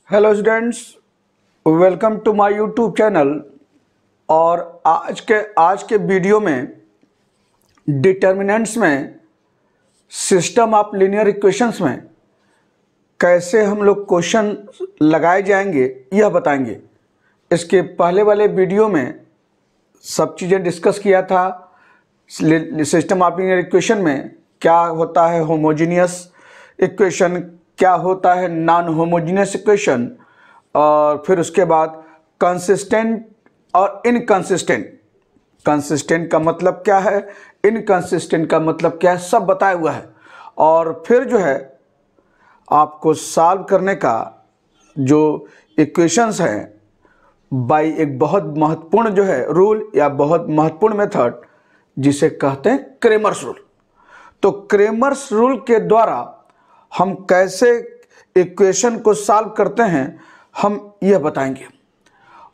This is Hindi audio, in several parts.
Hello students, welcome to my YouTube channel. और आज के वीडियो में डिटर्मिनेंट्स में सिस्टम ऑफ लीनियर इक्वेशंस में कैसे हम लोग क्वेश्चन लगाए जाएंगे यह बताएंगे। इसके पहले वाले वीडियो में सब चीज़ें डिस्कस किया था। सिस्टम ऑफ लीनियर इक्वेशन में क्या होता है होमोजीनियस इक्वेशन, क्या होता है नॉन होमोजीनियस इक्वेशन, और फिर उसके बाद कंसिस्टेंट और इनकंसिस्टेंट। कंसिस्टेंट का मतलब क्या है, इनकंसिस्टेंट का मतलब क्या है, सब बताया हुआ है। और फिर जो है आपको सॉल्व करने का जो इक्वेशंस हैं बाय एक बहुत महत्वपूर्ण जो है रूल या बहुत महत्वपूर्ण मेथड जिसे कहते हैं क्रेमर्स रूल। तो क्रेमर्स रूल के द्वारा हम कैसे इक्वेशन को सॉल्व करते हैं हम यह बताएंगे।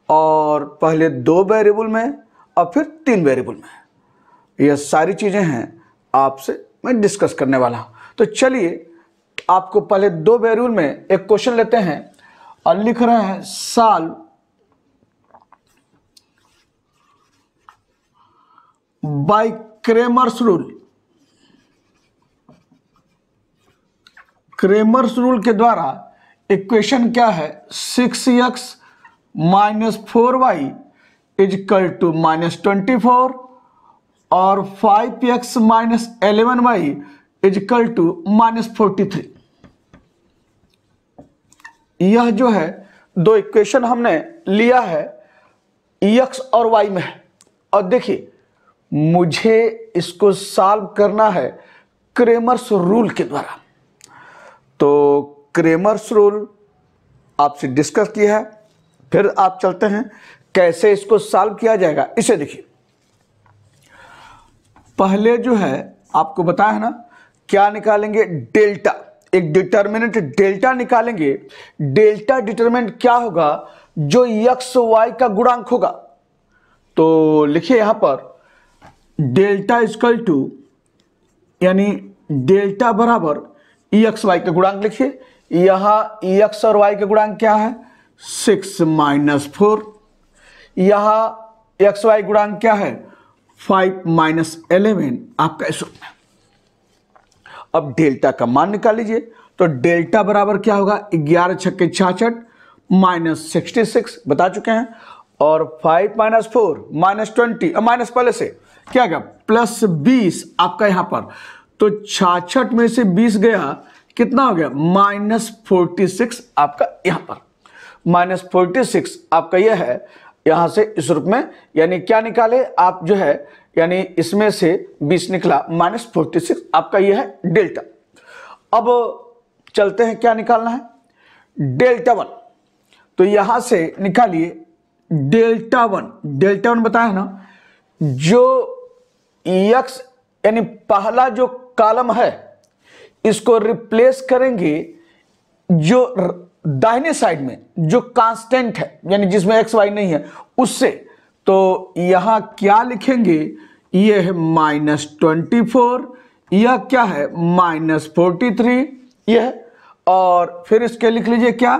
और पहले 2 वेरिएबल में और फिर 3 वेरिएबल में, यह सारी चीज़ें हैं आपसे मैं डिस्कस करने वाला हूं। तो चलिए आपको पहले 2 वेरिएबल में एक क्वेश्चन लेते हैं और लिख रहे हैं solve by Cramer's rule. Cramer's rule के द्वारा इक्वेशन क्या है, 6x minus 4y is equal to minus 24 और 5x minus 11y is equal to minus 43। यह जो है 2 इक्वेशन हमने लिया है x और y में है। और देखिए मुझे इसको सॉल्व करना है क्रेमर्स रूल के द्वारा। तो क्रेमर्स रूल आपसे डिस्कस किया है, फिर आप चलते हैं कैसे इसको सॉल्व किया जाएगा। इसे देखिए, पहले जो है आपको बताया है ना, क्या निकालेंगे, डेल्टा। एक डिटर्मिनेंट डेल्टा निकालेंगे। डेल्टा डिटर्मिनेंट क्या होगा, जो एक्स वाई का गुणांक होगा। तो लिखिए यहां पर डेल्टा इक्वल टू, यानी डेल्टा बराबर एक्स वाई का गुणांक लिखिए। यहां एक्स और वाई का गुणांक क्या है, 6 माइनस 4। यहां एक्स वाई गुणांक क्या है, 5 माइनस 11 आपका इस रूप में। अब डेल्टा का मान निकाल लीजिए। तो डेल्टा बराबर क्या होगा, 11 छक्के 66 माइनस 66 बता चुके हैं। और 5 माइनस 4 माइनस 20, माइनस पहले से क्या गया प्लस 20 आपका यहां पर। तो 66 में से 20 गया, कितना हो गया, माइनस 46 आपका यहां पर। माइनस 46 आपका यह है यहां से इस रूप में, यानी क्या निकाले आप जो है, यानी इसमें से 20 निकला, माइनस 46 आपका यह है डेल्टा। अब चलते हैं क्या निकालना है, डेल्टा 1। तो यहां से निकालिए डेल्टा 1। डेल्टा 1 बताया ना, जो एक्स यानी पहला जो कॉलम है इसको रिप्लेस करेंगे जो दाहिने साइड में जो कांस्टेंट है, यानी जिसमें एक्स वाई नहीं है उससे। तो यहां क्या लिखेंगे, यह है माइनस 24, यह क्या है माइनस 43 यह। और फिर इसके लिख लीजिए क्या,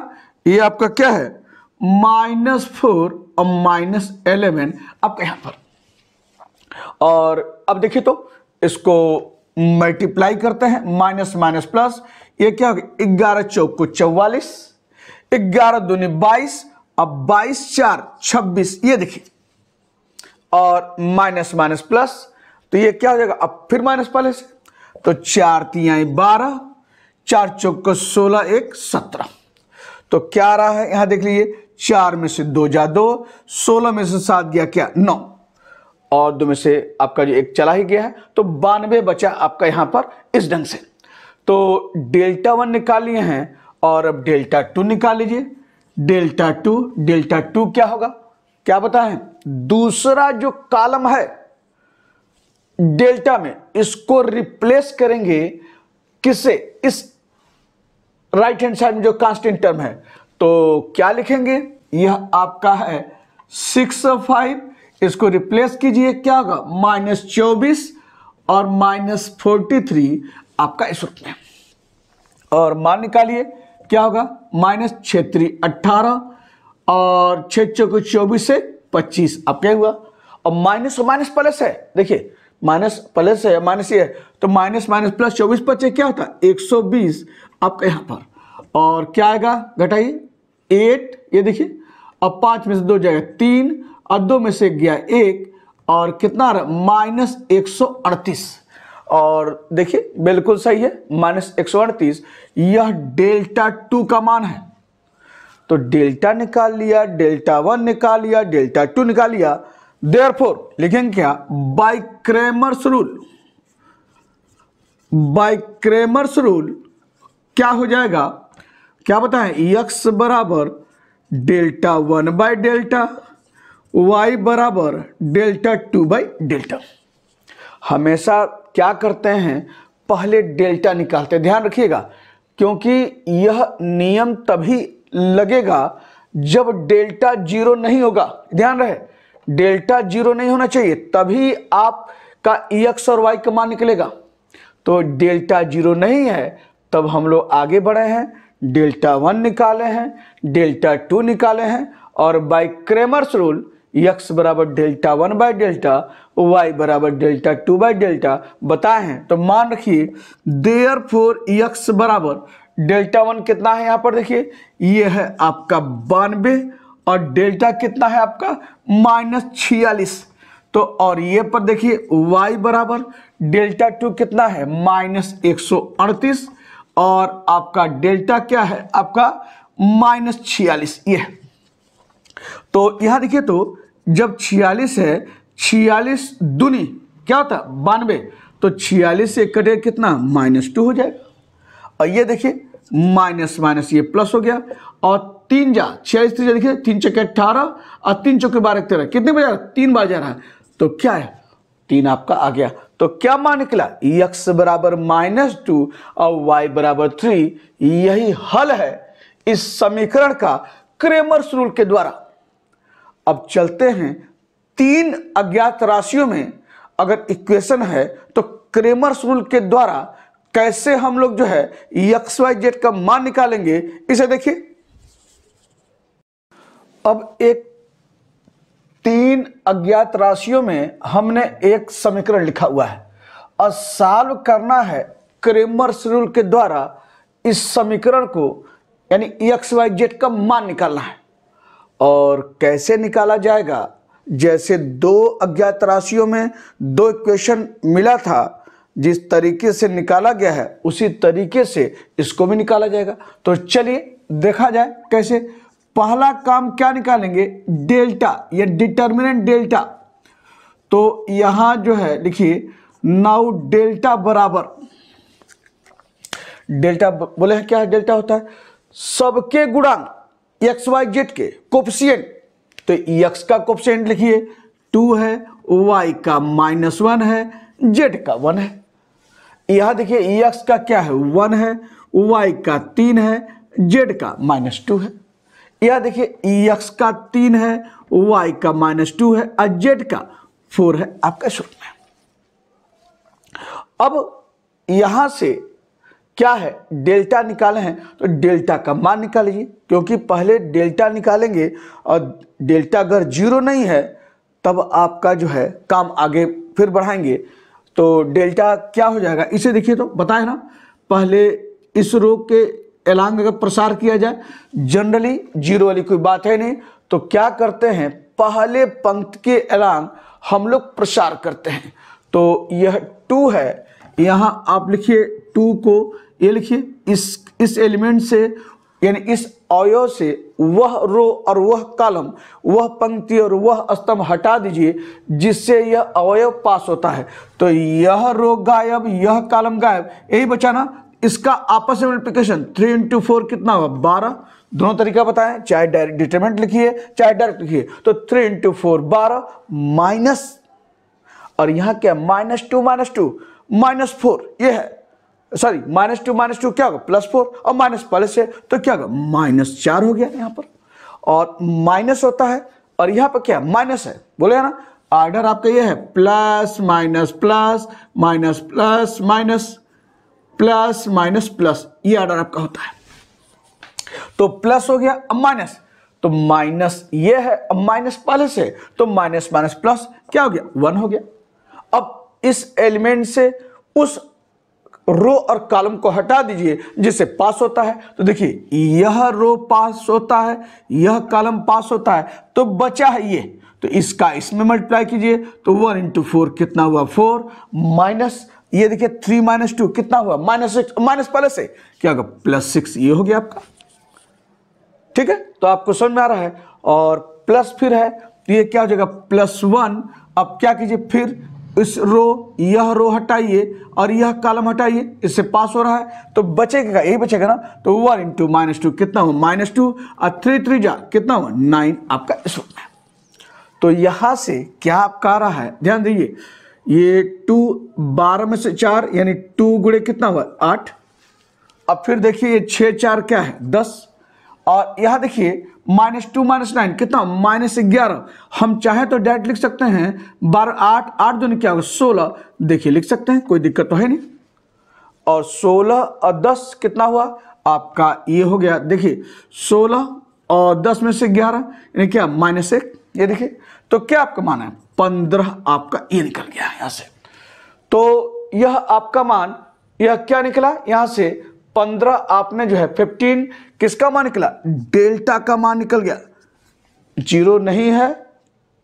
यह आपका क्या है माइनस 4 और माइनस 11 आपका यहां पर। और अब देखिए तो इसको मल्टीप्लाई करते हैं, माइनस माइनस प्लस, ये क्या होगा 11 चौक को 44, 11 दूनी 22, अब 22 4 26, ये देखिए। और माइनस माइनस प्लस, तो ये क्या हो जाएगा, अब फिर माइनस पहले से। तो 4 3 12, 4 चौक को 16 1 17। तो क्या आ रहा है यहां देख लीजिए, 4 में से 2 जा 2, 16 में से 7 गया क्या 9, और 2 में से आपका जो 1 चला ही गया है। तो 92 बचा आपका यहां पर इस ढंग से। तो डेल्टा 1 निकाल लिए हैं और अब डेल्टा 2 निकाल लीजिए। डेल्टा 2 क्या होगा, क्या बताएं, दूसरा जो कॉलम है डेल्टा में इसको रिप्लेस करेंगे किससे, इस राइट हैंड साइड में जो कांस्टेंट टर्म है। तो क्या लिखेंगे, यह आपका है 6 5, इसको रिप्लेस कीजिए, क्या होगा माइनस 24 और माइनस 43 आपका इस रूप में। और मान निकालिए क्या होगा, माइनस 6×3 = 18 और 6×4 = 24 से 25। अब क्या हुआ, और माइनस और माइनस प्लस है, देखिए माइनस प्लस है, माइनस ये है, तो माइनस माइनस प्लस 24 बचे क्या होता है 120 आपका यहाँ पर। और क्या आएगा, घटाइए 8, ये देखिए, अब 5 में से 2 जाएगा 3 और 2 में से गया 1 और कितना आ रहा -138। और देखिए बिल्कुल सही है, -138 यह डेल्टा 2 का मान है। तो डेल्टा निकाल लिया, डेल्टा 1 निकाल लिया, डेल्टा 2 निकाल लिया। देयरफॉर लिखेंगे क्या, bye Cramer's rule, bye Cramer's rule क्या हो जाएगा, क्या बताएं, x बराबर डेल्टा 1/डेल्टा, y बराबर डेल्टा 2/डेल्टा। हमेशा क्या करते हैं, पहले डेल्टा निकालते हैं, ध्यान रखिएगा, क्योंकि यह नियम तभी लगेगा जब डेल्टा 0 नहीं होगा। ध्यान रहे, डेल्टा 0 नहीं होना चाहिए, तभी आपका x और y का मान निकलेगा। तो डेल्टा 0 नहीं है, तब हम लोग आगे बढ़े हैं, डेल्टा 1 निकाले हैं, डेल्टा 2 निकाले हैं, और बाय क्रेमर्स रूल x बराबर डेल्टा 1/डेल्टा, y बराबर डेल्टा 2/डेल्टा बताए हैं। तो मान रखिए देयरफॉर x बराबर डेल्टा 1 कितना है, यहाँ पर देखिए ये है आपका 92 और डेल्टा कितना है आपका -46। तो और ये पर देखिए y बराबर डेल्टा 2 कितना है -138 और आपका डेल्टा क्या है आपका -46 ये है। तो यहां देखिए, तो जब 46 है, 46 दूनी क्या होता है 92, तो 46 से कटे कितना -2 हो जाएगा। और ये देखिए माइनस माइनस ये प्लस हो गया, और 3 जा 46 3 देखिए 3 × 18 और 3 × 12 13, कितने बार जा रहा है 3 बार जा रहा है, तो क्या है 3 आपका आ गया। तो क्या मान निकला, x बराबर -2 और y बराबर 3। यही हल है इस समीकरण का क्रेमर्स रूल के द्वारा। अब चलते हैं 3 अज्ञात राशियों में अगर इक्वेशन है तो क्रेमर्स रूल के द्वारा कैसे हम लोग जो है एक्स वाई जेड का मान निकालेंगे, इसे देखिए। अब एक 3 अज्ञात राशियों में हमने एक समीकरण लिखा हुआ है और सॉल्व करना है क्रेमर्स रूल के द्वारा इस समीकरण को, यानी एक्स वाई जेड का मान निकालना है। और कैसे निकाला जाएगा, जैसे 2 अज्ञात राशियों में 2 इक्वेशन मिला था, जिस तरीके से निकाला गया है उसी तरीके से इसको भी निकाला जाएगा। तो चलिए देखा जाए कैसे। पहला काम क्या निकालेंगे, डेल्टा या डिटर्मिनेंट डेल्टा। तो यहां जो है लिखिए नाउ डेल्टा बराबर, डेल्टा बोले हैं क्या है, डेल्टा होता है सबके गुणांक एक्स वाई जेड के कोफिशिएंट। तो एक्स का कोफिशिएंट लिखिए 2 है, वाई का -1 है, जेड का 1 है। यहां देखिए एक्स का क्या है 1 है, वाई का 3 है, जेड का -2 है। यहां देखिए एक्स का 3 है, वाई का -2 है और जेड का 4 है आपका सूत्र में। अब यहां से क्या है डेल्टा निकाले हैं, तो डेल्टा का मान निकाल लीजिए, क्योंकि पहले डेल्टा निकालेंगे और डेल्टा अगर 0 नहीं है तब आपका जो है काम आगे फिर बढ़ाएंगे। तो डेल्टा क्या हो जाएगा, इसे देखिए तो बताए ना, पहले इस रो के एलांग अगर प्रसार किया जाए, जनरली 0 वाली कोई बात है नहीं, तो क्या करते हैं पहले पंक्ति के एलांग हम लोग प्रसार करते हैं। तो यह 2 है, यहां आप लिखिए 2 को, ये लिखिए इस एलिमेंट से, यानी इस अवयव से वह रो और वह कॉलम, वह पंक्ति और वह स्तंभ हटा दीजिए जिससे यह अवयव पास होता है। तो यह रो गायब, यह कॉलम गायब, यही बचा ना। इसका आपस में मल्टीप्लिकेशन 3 × 4 कितना होगा 12। दोनों तरीका बताएं, चाहे डायरेक्ट डिटरमिनेंट लिखिए चाहे डायरेक्ट लिखिए। तो 3 × 4 12 माइनस, और यहां क्या -2 -4 ये है, सॉरी -2 क्या होगा +4 और माइनस प्लस है तो क्या होगा -4 हो गया यहां पर। और माइनस होता है और यहां पर क्या माइनस है, बोले ना ऑर्डर आपका ये है plus minus plus minus plus minus plus minus plus, ये ऑर्डर आपका होता है। तो प्लस हो गया, अब माइनस, तो माइनस ये है, अब माइनस पहले से, तो माइनस माइनस प्लस क्या हो गया, 1 हो गया। अब इस एलिमेंट से उस रो और कॉलम को हटा दीजिए जिससे पास होता है। तो देखिए यह रो पास होता है, यह कॉलम पास होता है, तो बचा है ये, तो इसका इसमें मल्टीप्लाई कीजिए, तो 1 इंटू 4 कितना हुआ 4, माइनस ये देखिए 3 माइनस 2 कितना हुआ -6, माइनस पहले से क्या होगा +6, ये हो गया आपका। ठीक है, तो आपको समझ में आ रहा है। और प्लस फिर है तो ये क्या हो जाएगा +1। अब क्या कीजिए, फिर इस रो, यह रो हटाइए और यह कॉलम हटाइए, इससे पास हो रहा है, तो बचेगा यही बचेगा ना, तो 1 इंटू -2 कितना हुआ -2 और 3 3 जा कितना हुआ 9 आपका इस रूप में। तो यहां से क्या आपका आ रहा है, ध्यान दीजिए, ये 2 12 में से 4 यानी 2 गुणे कितना हुआ 8। अब फिर देखिए ये 6 4 क्या है 10, और यहां देखिए -2 -9 कितना -11। हम चाहे तो डायरेक्ट लिख सकते हैं 12 8 8 दूनी क्या होगा 16, देखिए लिख सकते हैं, कोई दिक्कत तो है नहीं। और 16 और 10 कितना हुआ आपका, ये हो गया देखिए 16 और 10 में से 11 यानी क्या -1, ये देखिए। तो क्या आपका मान है 15 आपका ये निकल गया यहां से। तो यह आपका मान, यह क्या निकला यहां से 15, आपने जो है 15 किसका मान निकला, डेल्टा का मान निकल गया। 0 नहीं है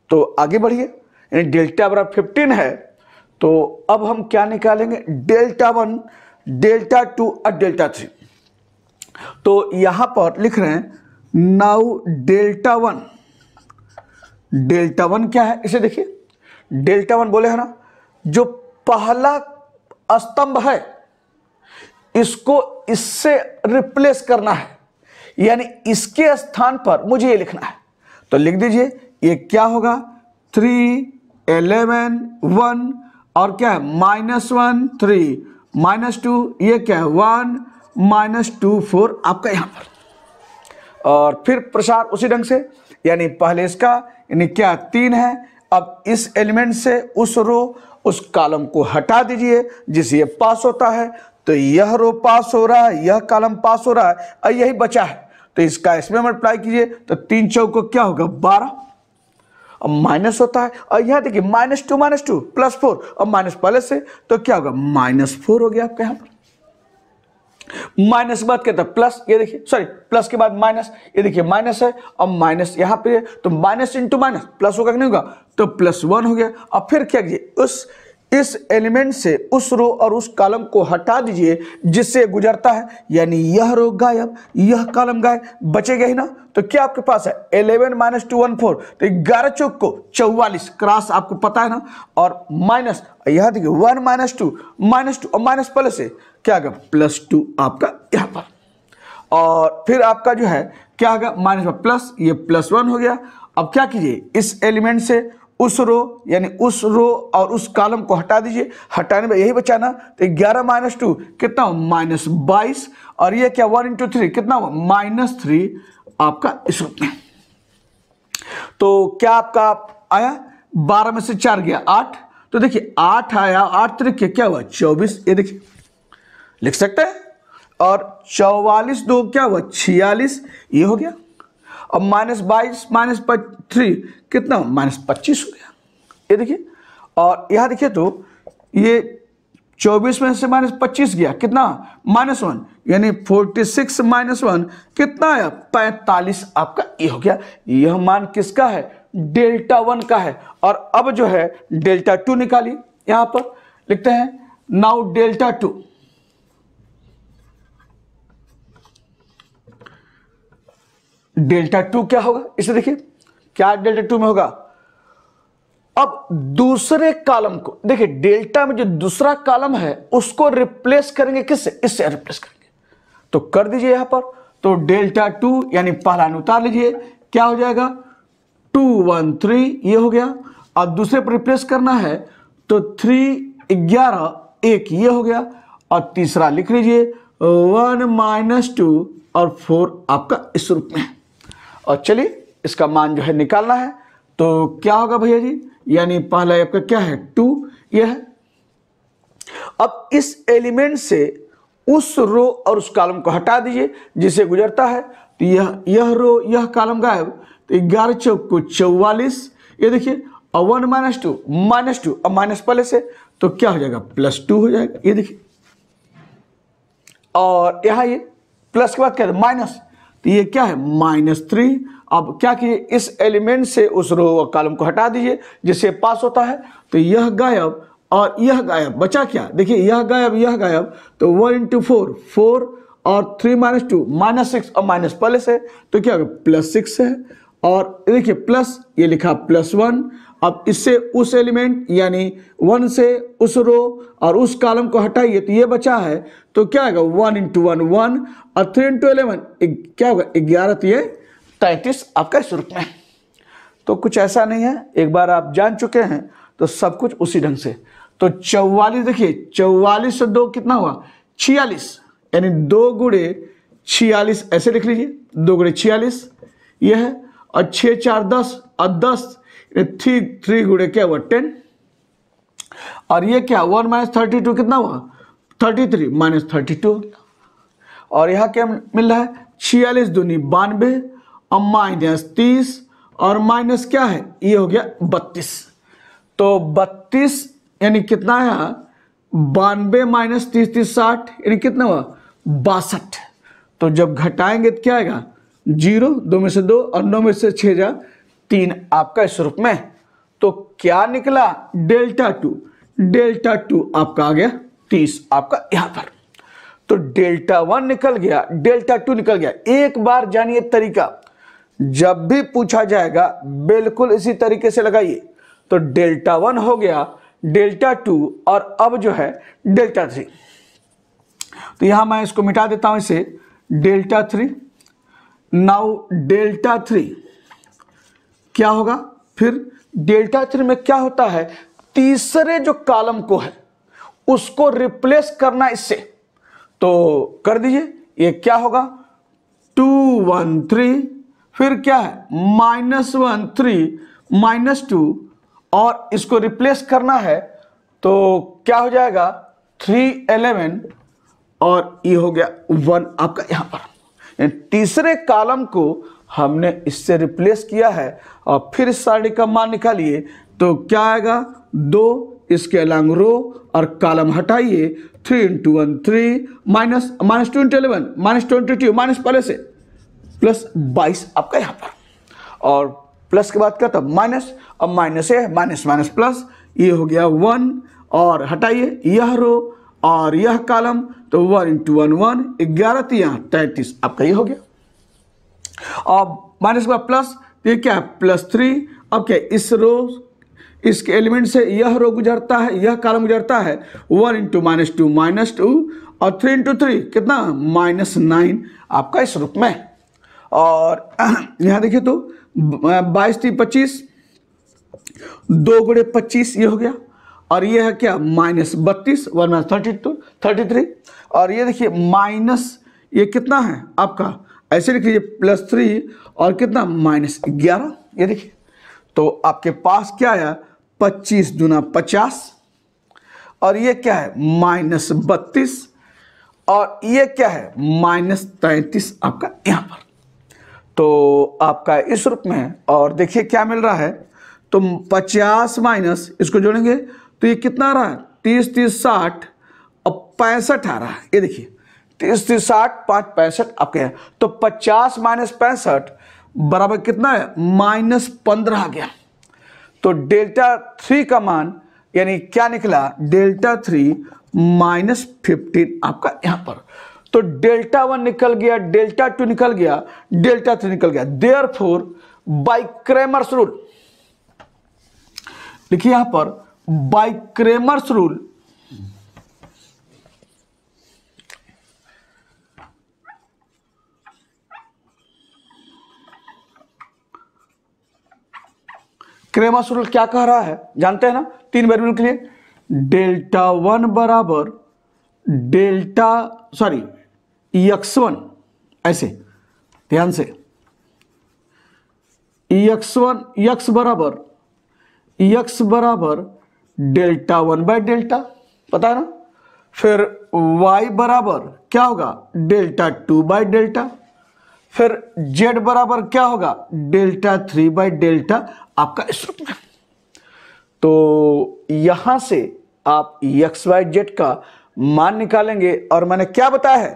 तो आगे बढ़िए, यानी डेल्टा बराबर 15 है, तो अब हम क्या निकालेंगे, डेल्टा 1, डेल्टा 2 और डेल्टा 3। तो यहां पर लिख रहे हैं नाउ डेल्टा 1, डेल्टा 1 क्या है, इसे देखिए, डेल्टा 1 बोले है ना, जो पहला स्तंभ है इसको इससे रिप्लेस करना है, यानी इसके स्थान पर मुझे ये लिखना है। तो लिख दीजिए, ये क्या होगा 3 11 1 और क्या है -1 3 -2, ये क्या है 1 -2 4 आपका यहां पर। और फिर प्रसार उसी ढंग से, यानी पहले इसका यानी क्या 3 है। अब इस एलिमेंट से उस रो उस कॉलम को हटा दीजिए जिससे ये पास होता है, तो यह रो पास हो रहा है, यह कॉलम पास हो रहा है और यही बचा है, तो इसका इसमें मल्टीप्लाई कीजिए, तो 3 चौको क्या होगा 12। अब माइनस होता है और यहां देखिए -2 +4 और माइनस पहले से, तो क्या होगा -4 हो गया आपके यहां पर। माइनस के बाद क्या था प्लस, ये देखिए सॉरी प्लस के बाद माइनस, ये देखिए माइनस है और माइनस यहां पे, तो माइनस इंटू माइनस प्लस होगा कि नहीं होगा, तो +1 हो गया। अब फिर क्या कीजिए, इस एलिमेंट से उस रो और उस कॉलम को हटा दीजिए जिससे गुजरता है, यानी यह रो गायब, यह कॉलम गायब, बचेगा ही ना। तो क्या आपके पास है 11 -2 1 4, तो 11 चौक को 44 क्रॉस आपको पता है ना, और माइनस यहां देखिए 1 -2 और माइनस प्लस से क्या आ गया +2 आपका यहां पर। और फिर आपका जो है क्या आ गया माइनस में प्लस, ये +1 हो गया। अब क्या कीजिए, इस एलिमेंट से उस रो यानी उस रो और उस कॉलम को हटा दीजिए, हटाने में यही बचा ना, तो 11 -2 कितना -22 और ये क्या 1 इंटू 3 कितना हुआ -3 आपका इस रूप में। तो क्या आपका आया 12 में से 4 गया 8, तो देखिए 8 आया, 8 तरीके क्या हुआ 24, ये देखिए लिख सकते हैं। और 44 2 क्या हुआ 46, ये हो गया। अब -22 -3 कितना -25 हो गया, ये देखिए। और यहां देखिए तो ये 24 में से -25 गया कितना -1, यानी 46 -1 कितना आया 45 आपका ये हो गया। यह मान किसका है डेल्टा 1 का है। और अब जो है डेल्टा 2 निकालिए, यहां पर लिखते हैं नाउ डेल्टा 2, डेल्टा 2 क्या होगा इसे देखिए, क्या डेल्टा 2 में होगा। अब दूसरे कॉलम को देखिए, डेल्टा में जो दूसरा कॉलम है उसको रिप्लेस करेंगे किससे, इससे रिप्लेस करेंगे। तो कर दीजिए यहां पर, तो डेल्टा 2 यानी पहला उतार लीजिए, क्या हो जाएगा 2 1 3 ये हो गया। और दूसरे पर रिप्लेस करना है तो 3 11 1 ये हो गया। और तीसरा लिख लीजिए 1 -2 और 4 आपका इस रूप में। और चलिए इसका मान जो है निकालना है, तो क्या होगा भैया जी, यानी पहला आपका क्या है 2 यह है। अब इस एलिमेंट से उस रो और उस कॉलम को हटा दीजिए जिसे गुजरता है, तो यह रो यह कॉलम गायब। तो 11 चौक को 44, ये देखिए, और 1 माइनस टू, अब माइनस पहले से, तो क्या हो जाएगा +2 हो जाएगा, ये देखिए। और यहाँ ये प्लस के बाद क्या है माइनस, तो ये क्या है -3। अब क्या कीजिए, इस एलिमेंट से उस रो और कॉलम को हटा दीजिए जिससे पास होता है, तो यह गायब और यह गायब, बचा क्या, देखिए यह गायब यह गायब, तो 1 × 4 4 और 3 - 2 -6 और माइनस पहले से, तो क्या होगा +6 है। और देखिए प्लस, ये लिखा +1। अब इससे उस एलिमेंट यानी 1 से उस रो और उस कॉलम को हटाइए, तो ये बचा है, तो क्या आएगा 1 × 1 1 और 3 × 11 क्या होगा 11, तो ये 33 आपका इस रूप में। तो कुछ ऐसा नहीं है, एक बार आप जान चुके हैं तो सब कुछ उसी ढंग से। तो 44, देखिए 44 से 2 कितना हुआ 46, यानी 2 × 46 ऐसे लिख लीजिए, 2 × 46 ये है, और 6 × 4 10 और 10 3 गुणे क्या हुआ 10, और ये क्या 1 - 32 कितना हुआ 33 -32 हो गया। और यहाँ क्या मिल रहा है 46 दूनी 92 और -30 और माइनस क्या है ये हो गया 32। तो 32 यानी कितना है यहाँ 92 - 30 30 60 यानी कितना हुआ 62। तो जब घटाएंगे तो क्या आएगा 0, 2 में से 2 और 9 में से 6 जा 3 आपका इस रूप में। तो क्या निकला डेल्टा टू आपका आ गया 30 आपका यहां पर। तो डेल्टा1 निकल गया, डेल्टा2 निकल गया। एक बार जानिए तरीका, जब भी पूछा जाएगा बिल्कुल इसी तरीके से लगाइए। तो डेल्टा1 हो गया, डेल्टा2 और अब जो है डेल्टा3। तो यहां मैं इसको मिटा देता हूं इसे डेल्टा3। नाउ डेल्टा3 क्या होगा, फिर डेल्टा3 में क्या होता है तीसरे जो कॉलम को है उसको रिप्लेस करना इससे। तो कर दीजिए, ये क्या होगा 2 1 3, फिर क्या है -1 3 -2 और इसको रिप्लेस करना है तो क्या हो जाएगा 3 11 और ये हो गया 1 आपका यहां पर। तीसरे कॉलम को हमने इससे रिप्लेस किया है और फिर इस सारणी का मान निकालिए तो क्या आएगा 2 इसके अलॉन्ग रो और कॉलम हटाइए 3 × 1 3 -2 × 11 -22 माइनस पहले से +22 आपका यहाँ पर। और प्लस के बाद क्या था माइनस, अब माइनस है माइनस प्लस, ये हो गया 1 और हटाइए यह रो और यह कॉलम, तो 1 × 1 1 11 तो यहाँ 33 आपका ये हो गया। अब माइनस के बाद प्लस, ये क्या है +3। अब क्या इस रो इसके एलिमेंट से यह रो गुजरता है, यह कॉलम गुजरता है 1 × -2 और 3 × 3 कितना -9 आपका इस रूप में। और यहाँ देखिए तो 22 3 25, 2 × 25 ये हो गया, और ये है क्या -32 1 - 33। और ये देखिए माइनस ये कितना है आपका ऐसे लिख लीजिए +3 और कितना -11 ये देखिए। तो आपके पास क्या आया 25 दूना 50 और ये क्या है -32 और ये क्या है -33 आपका यहाँ पर। तो आपका इस रूप में है। और देखिए क्या मिल रहा है, तो 50 माइनस इसको जोड़ेंगे तो ये कितना आ रहा है 30 30 60 और 65 आ रहा है। ये देखिए 30 30 60 5 65 आपके हैं। तो 50 - 65 बराबर कितना है -15 आ गया। तो डेल्टा3 का मान यानी क्या निकला डेल्टा3 -15 आपका यहां पर। तो डेल्टा1 निकल गया, डेल्टा2 निकल गया, डेल्टा3 निकल गया। देयरफॉर बाय क्रेमर्स रूल लिखिए यहां पर bye Cramer's rule Cramer's rule क्या कह रहा है जानते हैं ना, 3 वेरिएबल के लिए डेल्टा1 बराबर x1 ऐसे ध्यान से x1 x बराबर डेल्टा1 बाय डेल्टा पता है ना, फिर y बराबर क्या होगा डेल्टा 2 बाई डेल्टा, फिर z बराबर क्या होगा डेल्टा 3 बाई डेल्टा आपका इस रूप में। तो यहां से आप एक्स वाई जेड का मान निकालेंगे और मैंने क्या बताया है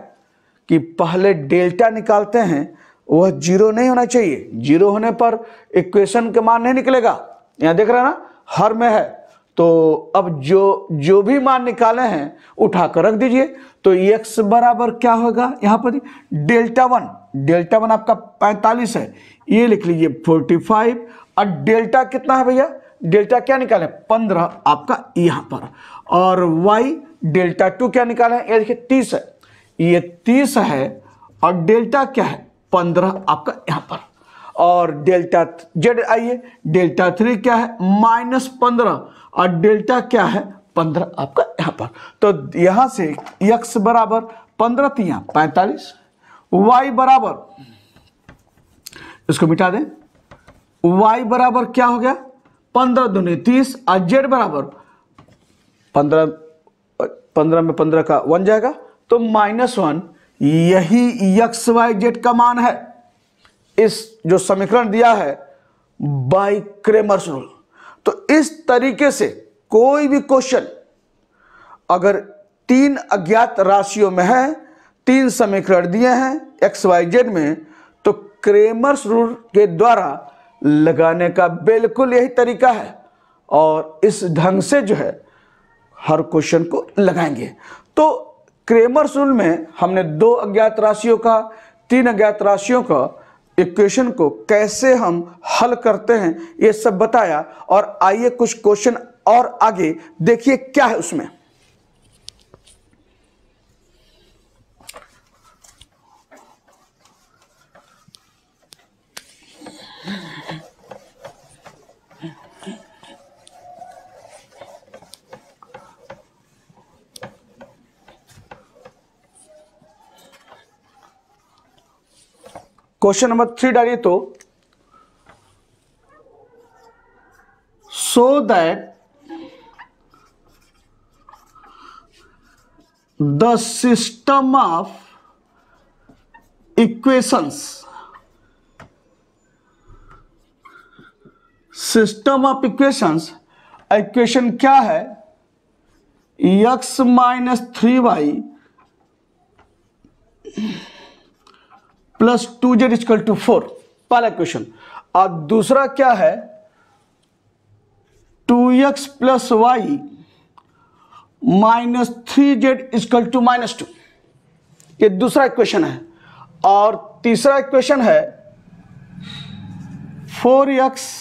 कि पहले डेल्टा निकालते हैं, वह जीरो नहीं होना चाहिए, जीरो होने पर इक्वेशन के मान नहीं निकलेगा। यहां देख रहे हैं ना हर में है, तो अब जो भी मान निकाले हैं उठाकर रख दीजिए। तो x बराबर क्या होगा यहां पर डेल्टा वन आपका 45 है, ये लिख लीजिए 45, और डेल्टा कितना है भैया, डेल्टा क्या निकाले 15 आपका यहां पर, और y डेल्टा 2 क्या निकाले ये देखिए 30 है, ये 30 है, और डेल्टा क्या है 15 आपका यहां पर, और डेल्टा जेड आइए डेल्टा 3 क्या है -15, और डेल्टा क्या है 15 आपका यहां पर। तो यहां से x बराबर 15 3 45, y बराबर इसको मिटा दें, y बराबर क्या हो गया 15 दूनी 30, और z बराबर 15 में 15 का 1 जाएगा तो -1। यही एक्स वाई जेड का मान है, इस जो समीकरण दिया है बाय क्रेमर्स रूल। तो इस तरीके से कोई भी क्वेश्चन अगर 3 अज्ञात राशियों में है, 3 समीकरण दिए हैं एक्स वाई जेड में, तो क्रेमर्स रूल के द्वारा लगाने का बिल्कुल यही तरीका है, और इस ढंग से जो है हर क्वेश्चन को लगाएंगे। तो क्रेमर्स रूल में हमने 2 अज्ञात राशियों का, 3 अज्ञात राशियों का इक्वेशन को कैसे हम हल करते हैं ये सब बताया। और आइए कुछ क्वेश्चन और आगे देखिए क्या है उसमें। क्वेश्चन नंबर 3 डालिए तो, so that the system of equations, system of equations, equation क्या है x minus 3y plus 2z equal to 4, पहला क्वेश्चन। और दूसरा क्या है 2x plus y minus 3z equal to -2, ये दूसरा इक्वेशन है। और तीसरा इक्वेशन है 4x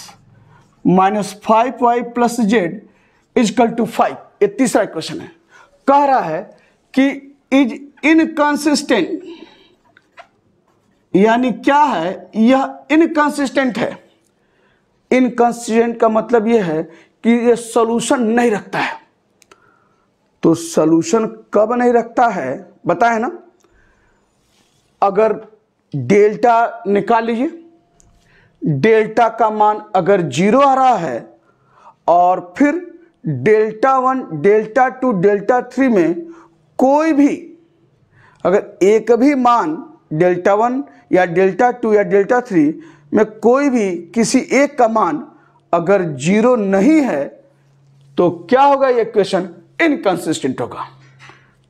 minus 5y plus z equal to 5, ये तीसरा इक्वेशन है। कह रहा है कि इज इनकंसिस्टेंट, यानी क्या है यह इनकंसिस्टेंट है। इनकंसिस्टेंट का मतलब यह है कि यह सॉल्यूशन नहीं रखता है। तो सॉल्यूशन कब नहीं रखता है बताए ना, अगर डेल्टा निकाल लीजिए, डेल्टा का मान अगर 0 आ रहा है और फिर डेल्टा 1 डेल्टा 2 डेल्टा 3 में कोई भी अगर एक भी मान डेल्टा 1 या डेल्टा 2 या डेल्टा 3 में कोई भी किसी एक का मान अगर 0 नहीं है तो क्या होगा, ये इक्वेशन इनकंसिस्टेंट होगा।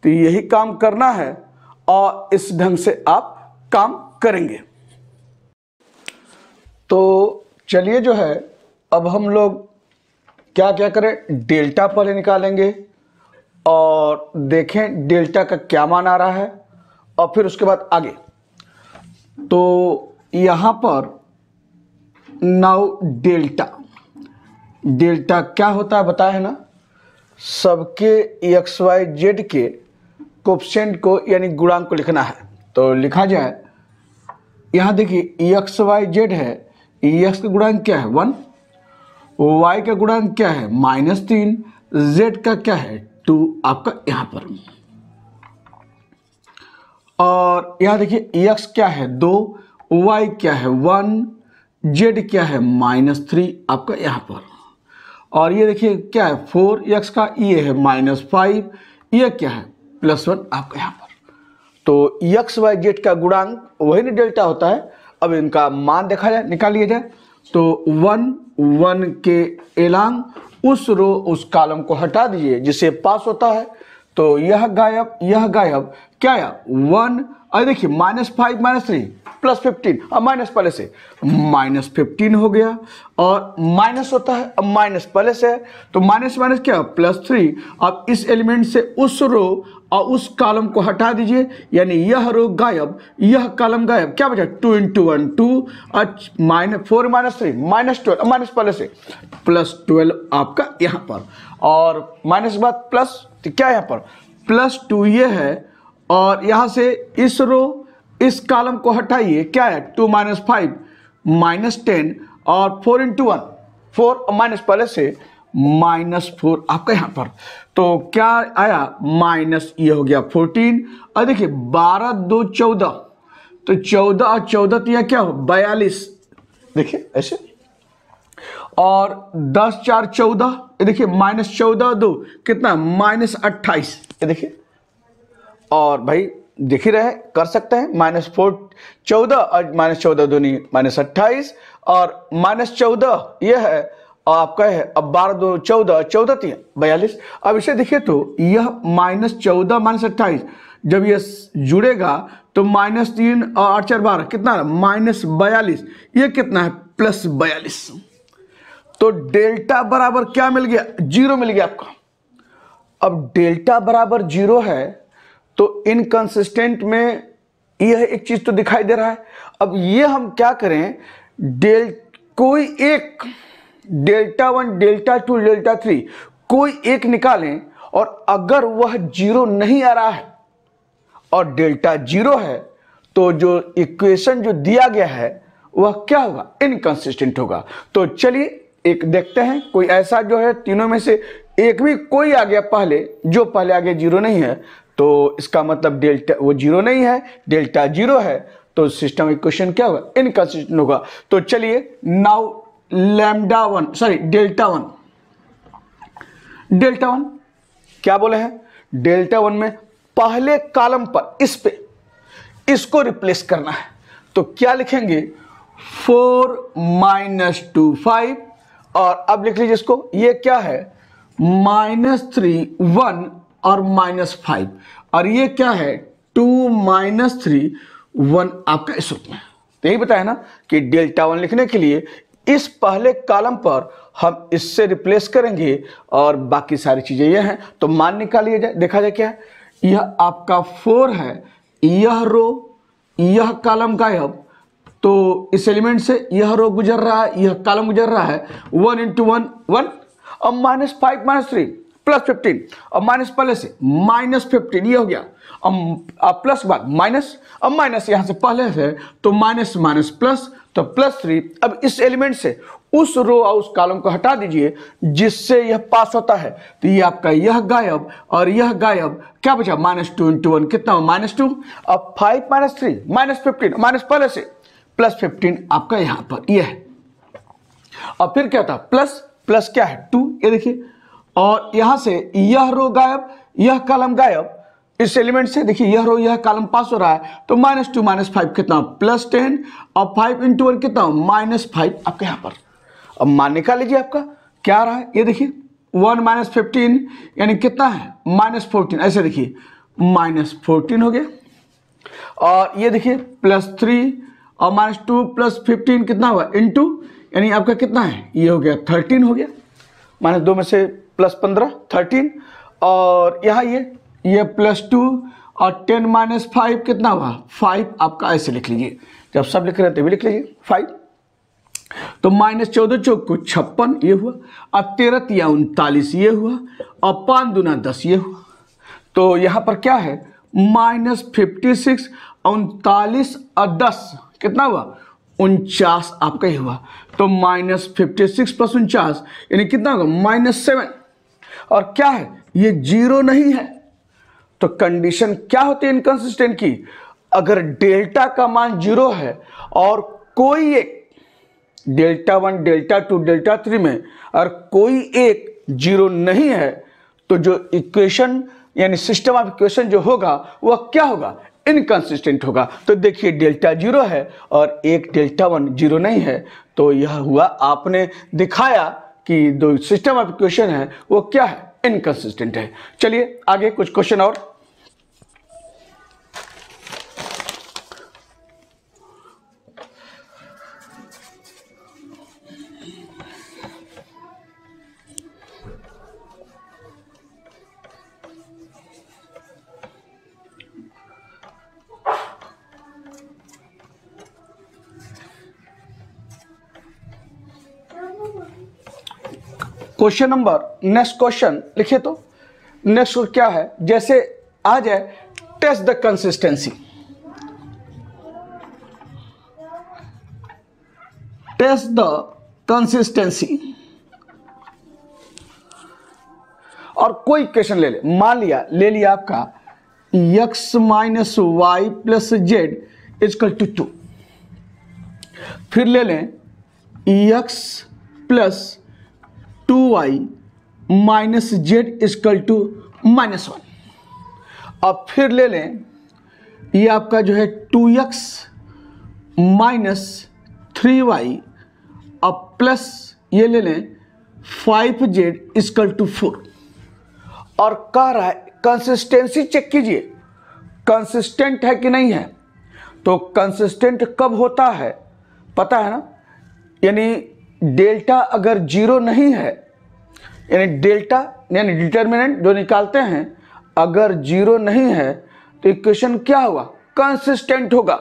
तो यही काम करना है और इस ढंग से आप काम करेंगे। तो चलिए जो है अब हम लोग क्या क्या करें, डेल्टा पहले निकालेंगे और देखें डेल्टा का क्या मान आ रहा है, और फिर उसके बाद आगे। तो यहां पर नाउ डेल्टा क्या होता है बताया है ना, सबके एक्स वाई जेड के कोएफिशिएंट को यानी गुणांक को लिखना है। तो लिखा जाए, यहां देखिए एक्स वाई जेड है, एक्स का गुणांक क्या है 1, वाई का गुणांक क्या है -3, जेड का क्या है 2 आपका यहां पर। और यहां देखिए x क्या है 2, y क्या है 1, z क्या है -3 आपका यहां पर। और ये देखिए क्या है 4, x का ये है -5, ये क्या है +1 आपका यहाँ पर। तो एक्स वाई जेड का गुणांक वही नहीं डेल्टा होता है। अब इनका मान देखा जाए, निकाल लिया जाए। तो 1 1 के एलांग उस रो उस कॉलम को हटा दीजिए जिससे पास होता है। तो यह गायब, यह गायब, क्या आया 1। अरे देखिए -5 -3 +15, अब माइनस पहले से -15 हो गया और माइनस होता है, अब माइनस पहले से है तो माइनस माइनस क्या +3। अब इस एलिमेंट से उस रो और उस कॉलम को हटा दीजिए, यानी यह रो गायब, यह कॉलम गायब, क्या बचा 2 × 1 2 और -4 -3 -12, माइनस पहले से +12 आपका यहाँ पर, और माइनस के बाद प्लस, तो क्या यहाँ पर +2 ये है, और यहाँ से इस रो इस कॉलम को हटाइए, क्या है 2 - 5 -10 और 4 × 1 4 और माइनस पहले से -4 आपका यहाँ पर। तो क्या आया माइनस, ये हो गया 14। और देखिए 12 2 14, तो 14 और 14 तो यह क्या हो 42, देखिए ऐसे, और 10 4 14, ये देखिए -14 2 कितना -28, ये देखिए। और भाई देख ही रहे कर सकते हैं -4 14 और -14 दूनी -28 और -14 ये है, और आपका है अब 12 2 14 14 3 42। अब इसे देखिए तो यह -14 -28 जब ये जुड़ेगा तो -3 और 8 4 12 कितना -42, ये कितना है +42। तो डेल्टा बराबर क्या मिल गया 0 मिल गया आपका। अब डेल्टा बराबर 0 है तो इनकंसिस्टेंट में यह एक चीज तो दिखाई दे रहा है। अब ये हम क्या करें, कोई एक डेल्टा 1 डेल्टा 2 डेल्टा 3 कोई एक निकालें, और अगर वह 0 नहीं आ रहा है और डेल्टा 0 है तो जो इक्वेशन जो दिया गया है वह क्या होगा इनकंसिस्टेंट होगा। तो चलिए एक देखते हैं, कोई ऐसा जो है तीनों में से एक भी कोई आ गया पहले, जो पहले आ गया 0 नहीं है, तो इसका मतलब डेल्टा वो 0 नहीं है, डेल्टा 0 है, तो सिस्टम इक्वेशन क्या होगा इनकंसिस्टेंट होगा। तो चलिए नाउ डेल्टा 1 क्या बोले हैं, डेल्टा 1 में पहले कॉलम पर इस पे इसको रिप्लेस करना है। तो क्या लिखेंगे 4 - 2 5, और अब लिख लीजिए इसको, ये क्या है -3 1 और -5, और ये क्या है 2 - 3 1 आपका इस रूप में। तो यही बताया ना कि डेल्टा 1 लिखने के लिए इस पहले कॉलम पर हम इससे रिप्लेस करेंगे और बाकी सारी चीजें ये हैं। तो मान निकालिए जाए, देखा जाए क्या है, यह आपका 4 है, यह रो यह कॉलम गायब, तो इस एलिमेंट से यह रो गुजर रहा है, यह कॉलम गुजर रहा है, 1 × 1 1, और -5 - 3 +15, और माइनस पहले से -15 ये हो गया, अब प्लस बाद माइनस, अब माइनस यहां से पहले से तो माइनस माइनस प्लस, तो +3। अब इस एलिमेंट से उस रो और उस कॉलम को हटा दीजिए जिससे यह पास होता है, तो ये आपका यह गायब और यह गायब, क्या बचा -2 × 1 कितना -2, अब 5 - 3 -15, माइनस पहले से +15 आपका यहां पर यह है। और फिर क्या था प्लस क्या है 2, ये देखिए, और यहां से यह रो गायब यह कॉलम गायब, इस एलिमेंट से देखिए यह रो यह कॉलम पास हो रहा है, तो -2 - 5 कितना +10, और 5 × 1 कितना -5 आपके यहां पर। अब मान निकाल लीजिए आपका क्या रहा है, ये देखिए 1 - 15 यानी कितना है -14, ऐसे देखिए -14 हो गया, और ये देखिए +3 और -2 + 15 कितना हुआ इंटू, यानी आपका कितना है ये हो गया 13 हो गया, -2 में से +15 13, और यहाँ ये +2 और 10 - 5 कितना हुआ 5 आपका, ऐसे लिख लीजिए, जब सब लिख रहे थे भी लिख लीजिए 5। तो -14 चौक को 56 ये हुआ, और 13 × 39 ये हुआ, और 5 दूना 10 ये हुआ। तो यहाँ पर क्या है -56 39 और 10 कितना हुआ 49 आपका ही हुआ। तो -56 + 49 यानी कितना होगा -7, और क्या है ये 0 नहीं है। तो कंडीशन क्या होती है इनकंसिस्टेंट की, अगर डेल्टा का मान 0 है और कोई एक डेल्टा 1 डेल्टा 2 डेल्टा 3 में और कोई एक 0 नहीं है, तो जो इक्वेशन यानी सिस्टम ऑफ इक्वेशन जो होगा वह क्या होगा, इनकंसिस्टेंट होगा। तो देखिए डेल्टा 0 है और एक डेल्टा 1 0 नहीं है, तो यह हुआ आपने दिखाया कि जो सिस्टम ऑफ इक्वेशन है वो क्या है, इनकंसिस्टेंट है। चलिए आगे कुछ क्वेश्चन और। क्वेश्चन नंबर, नेक्स्ट क्वेश्चन लिखिए। तो नेक्स्ट क्या है, जैसे आ जाए test the consistency, test the consistency, और कोई इक्वेशन ले ले, मान लिया ले लिया आपका x minus y plus z is equal to 2, फिर ले लें x plus 2y minus z is equal to -1। अब फिर ले लें ये आपका जो है 2x माइनस 3y, अब प्लस ये ले लें 5z इजकल टू 4। और कह रहा है कंसिस्टेंसी चेक कीजिए, कंसिस्टेंट है कि नहीं है। तो कंसिस्टेंट कब होता है पता है ना, यानी डेल्टा अगर 0 नहीं है, यानी डेल्टा यानी डिटर्मिनेंट जो निकालते हैं अगर 0 नहीं है तो इक्वेशन क्या होगा, कंसिस्टेंट होगा।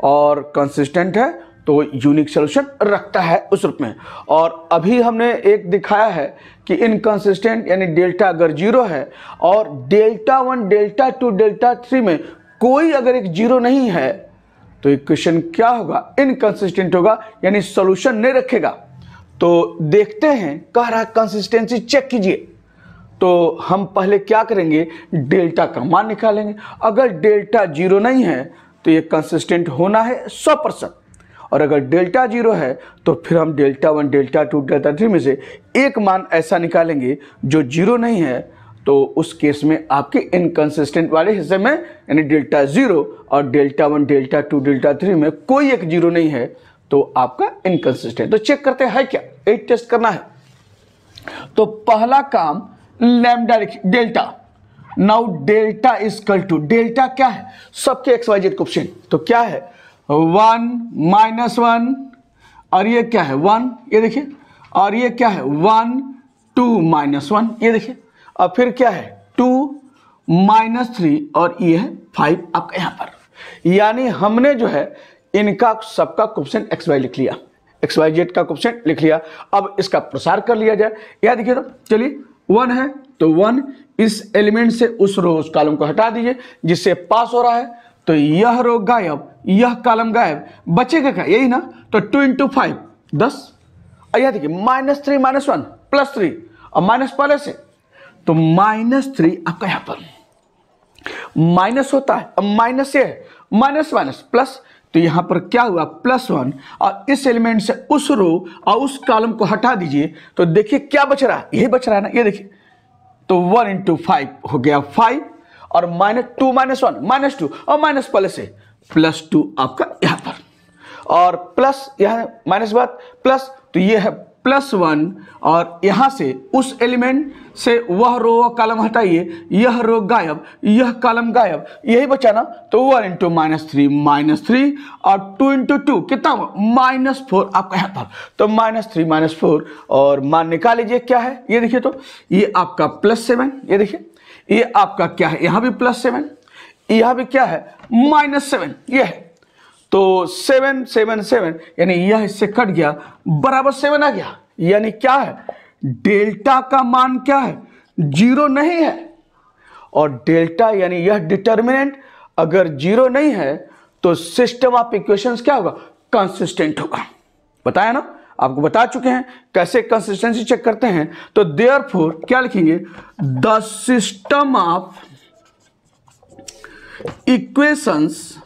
और कंसिस्टेंट है तो यूनिक सॉल्यूशन रखता है उस रूप में। और अभी हमने एक दिखाया है कि इनकंसिस्टेंट यानी डेल्टा अगर 0 है और डेल्टा 1 डेल्टा 2 डेल्टा 3 में कोई अगर एक 0 नहीं है तो इक्वेशन क्या होगा, इनकंसिस्टेंट होगा, यानी सॉल्यूशन नहीं रखेगा। तो देखते हैं, कह रहा है कंसिस्टेंसी चेक कीजिए। तो हम पहले क्या करेंगे, डेल्टा का मान निकालेंगे। अगर डेल्टा 0 नहीं है तो ये कंसिस्टेंट होना है 100%, और अगर डेल्टा 0 है तो फिर हम डेल्टा 1 डेल्टा 2 डेल्टा 3 में से एक मान ऐसा निकालेंगे जो 0 नहीं है। तो उस केस में आपके इनकंसिस्टेंट वाले हिस्से में यानी डेल्टा 0 और डेल्टा 1 डेल्टा 2 डेल्टा 3 में कोई एक 0 नहीं है तो आपका इनकंसिस्टेंट। तो चेक करते हैं क्या, एक टेस्ट करना है। तो पहला काम lambda delta, now delta is equal to, delta क्या है, सबके एक्स वाई जेड कोएफिशिएंट। तो क्या है 1 -1, और ये क्या है 1, ये देखिए, और ये क्या है 1 2 -1, ये देखिए। अब फिर क्या है 2 -3 और ये है 5 आपका यहाँ पर। यानी हमने जो है इनका सबका कोएफिशिएंट एक्स वाई लिख लिया, एक्स वाई जेड का कोएफिशिएंट लिख लिया। अब इसका प्रसार कर लिया जाए, यह देखिए। तो चलिए 1 है तो 1 इस एलिमेंट से उस रो उस कॉलम को हटा दीजिए जिससे पास हो रहा है। तो यह रो गायब, यह कॉलम गायब, बचेगा क्या, यही ना। तो 2 × 5 10, और यह देखिए -3 -1 +3 और माइनस पहले से, तो -3 आपका यहां पर माइनस होता है। अब माइनस से है माइनस माइनस प्लस, तो यहां पर क्या हुआ +1, और इस एलिमेंट से उस रो और उस कॉलम को हटा दीजिए तो देखिए क्या बच रहा है, यही बच रहा है ना, ये देखिए। तो 1 × 5 हो गया 5, और -2 -1 -2 और माइनस पहले से +2 आपका यहां पर, और प्लस यहां माइनस बात प्लस, तो ये है +1, और यहां से उस एलिमेंट से वह रो व कॉलम हटाइए, यह रो गायब, यह कॉलम गायब, यही बचा ना। तो 1 × -3 और 2 × 2 कितना हुआ -4 आपका यहां पर। तो -3 -4 और मान निकाल लीजिए क्या है, ये देखिए। तो ये आपका +7, ये देखिए, ये आपका क्या है, यहां भी +7, यहां भी क्या है -7, ये है। तो 7 7 7 यानी यह इससे कट गया, बराबर 7 आ गया। यानी क्या है, डेल्टा का मान क्या है 0 नहीं है, और डेल्टा यानी यह डिटर्मिनेंट अगर 0 नहीं है तो सिस्टम ऑफ इक्वेशंस क्या होगा, कंसिस्टेंट होगा। बताया ना, आपको बता चुके हैं कैसे कंसिस्टेंसी चेक करते हैं। तो देयरफॉर क्या लिखेंगे, the system of equations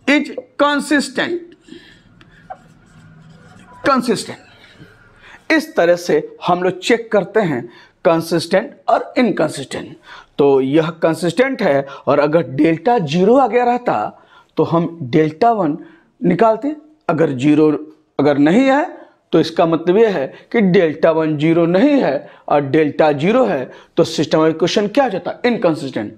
is consistent. इस तरह से हम लोग चेक करते हैं कंसिस्टेंट और इनकंसिस्टेंट। तो यह कंसिस्टेंट है और अगर डेल्टा 0 आ गया रहता तो हम डेल्टा 1 निकालते। अगर 0 अगर नहीं है तो इसका मतलब यह है कि डेल्टा 1 0 नहीं है और डेल्टा 0 है, तो सिस्टम ऑफ इक्वेशन क्या हो जाता? इनकंसिस्टेंट।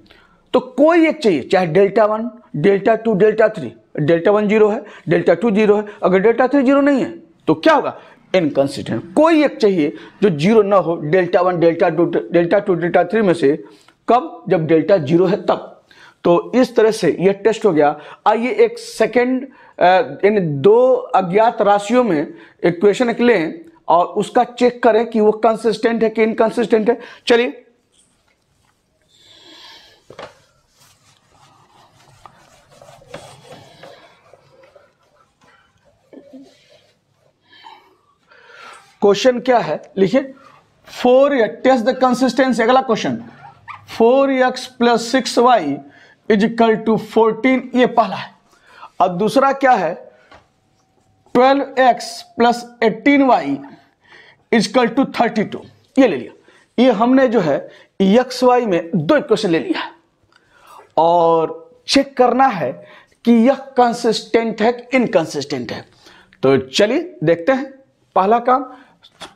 तो कोई एक चाहिए, चाहे डेल्टा 1, डेल्टा 2, डेल्टा 3। डेल्टा 1 0 है, डेल्टा 2 0 है, अगर डेल्टा 3 0 नहीं है तो क्या होगा? इनकंसिस्टेंट। कोई एक चाहिए जो 0 ना हो, डेल्टा 1, डेल्टा 2, डेल्टा 3 में से। कब? जब डेल्टा 0 है तब। तो इस तरह से यह टेस्ट हो गया। आइए एक सेकेंड इन दो अज्ञात राशियों में इक्वेशन लें और उसका चेक करें कि वो कंसिस्टेंट है कि इनकंसिस्टेंट है। चलिए, क्वेश्चन क्या है लिखिए। 4x test the consistency. अगला question 4x plus 6y is equal to 14, ये पहला है। और दूसरा क्या है? 12x plus 18y is equal to 32, ये ले लिया। ये हमने जो है एक्स वाई में दो इक्वेशन ले लिया है और चेक करना है कि यह कंसिस्टेंट है कि इनकंसिस्टेंट है। तो चलिए देखते हैं। पहला काम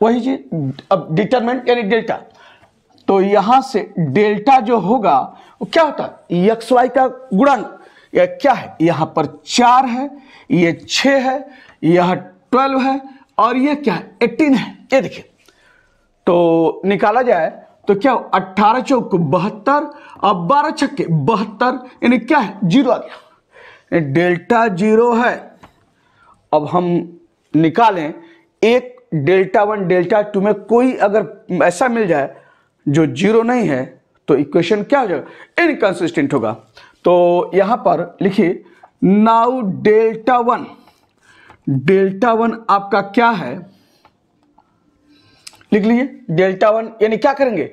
वही चीज, अब डिटरमिनेंट यानी डेल्टा। तो यहां से डेल्टा जो होगा वो क्या होता है? एक्स वाई का गुणांक। यह क्या है? यहां पर 4 है, ये 6 है, यह 12 है और ये क्या है? 18 है। ये देखिए, तो निकाला जाए तो क्या हो? 18 चौक 72 और 12 छक्के 72, यानी क्या है? 0 आ गया। डेल्टा 0 है। अब हम निकालें एक डेल्टा 1 डेल्टा 2 में कोई अगर ऐसा मिल जाए जो 0 नहीं है तो इक्वेशन क्या हो जाएगा? इनकंसिस्टेंट होगा। तो यहां पर लिखिए नाउ डेल्टा 1 आपका क्या है? लिख लीजिए डेल्टा 1 यानी क्या करेंगे?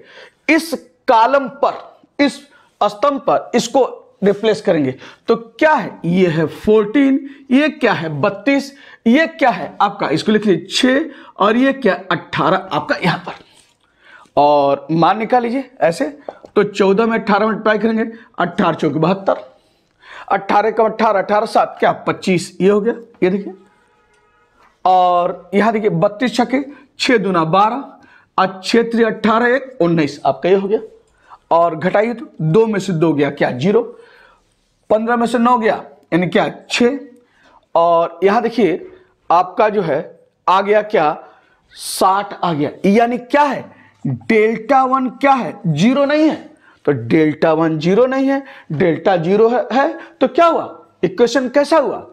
इस कॉलम पर, इस स्तंभ पर इसको रिप्लेस करेंगे। तो क्या है? ये है 14, ये क्या है? 32, ये क्या है आपका? इसको लिख लीजिए 6 और ये क्या? 18 आपका यहां पर। और मान निकाल लीजिए ऐसे। तो 14 में 18 मल्टीप्लाई करेंगे, 18 चौक 72, 18 का 18, 18 7 क्या? 25, ये हो गया। ये देखिए, और यहां देखिए 32 छक्के 6 दूना 12 और 6 3 18 1 19 आपका ये हो गया। और घटाइए तो 2 में से 2 गया क्या? 0। 15 में से 9 गया यानी क्या? 6। और यहां देखिए आपका जो है आ गया क्या? 60 आ गया। यानी क्या है? डेल्टा 1 क्या है? 0 नहीं है। तो डेल्टा 1 0 नहीं है, डेल्टा 0 है तो क्या हुआ? इक्वेशन कैसा हुआ?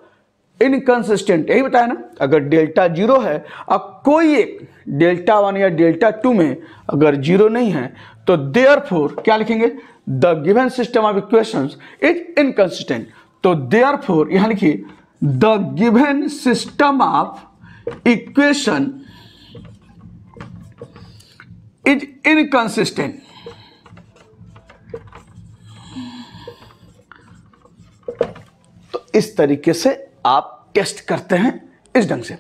इनकंसिस्टेंट। यही बताया ना, अगर डेल्टा 0 है अब कोई एक डेल्टा 1 या डेल्टा 2 में अगर 0 नहीं है तो देयरफॉर क्या लिखेंगे? The given system of equations is inconsistent. तो देयरफॉर यहां लिखिए the given system of equation is inconsistent. तो इस तरीके से आप टेस्ट करते हैं इस ढंग से।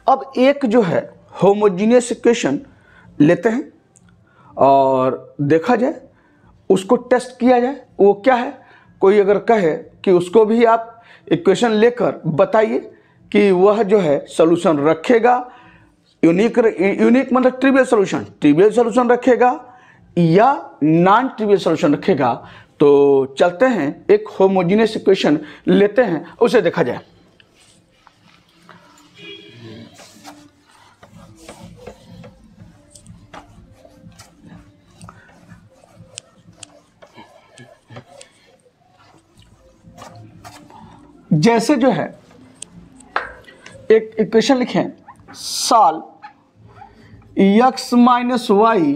अब एक जो है होमोजीनियस इक्वेशन लेते हैं और देखा जाए, उसको टेस्ट किया जाए। वो क्या है? कोई अगर कहे कि उसको भी आप इक्वेशन लेकर बताइए कि वह जो है सॉल्यूशन रखेगा, यूनिक मतलब ट्रिवियल सॉल्यूशन रखेगा या नॉन ट्रिवियल सॉल्यूशन रखेगा। तो चलते हैं एक होमोजीनियस इक्वेशन लेते हैं, उसे देखा जाए। जैसे जो है एक इक्वेशन लिखें, solve x minus y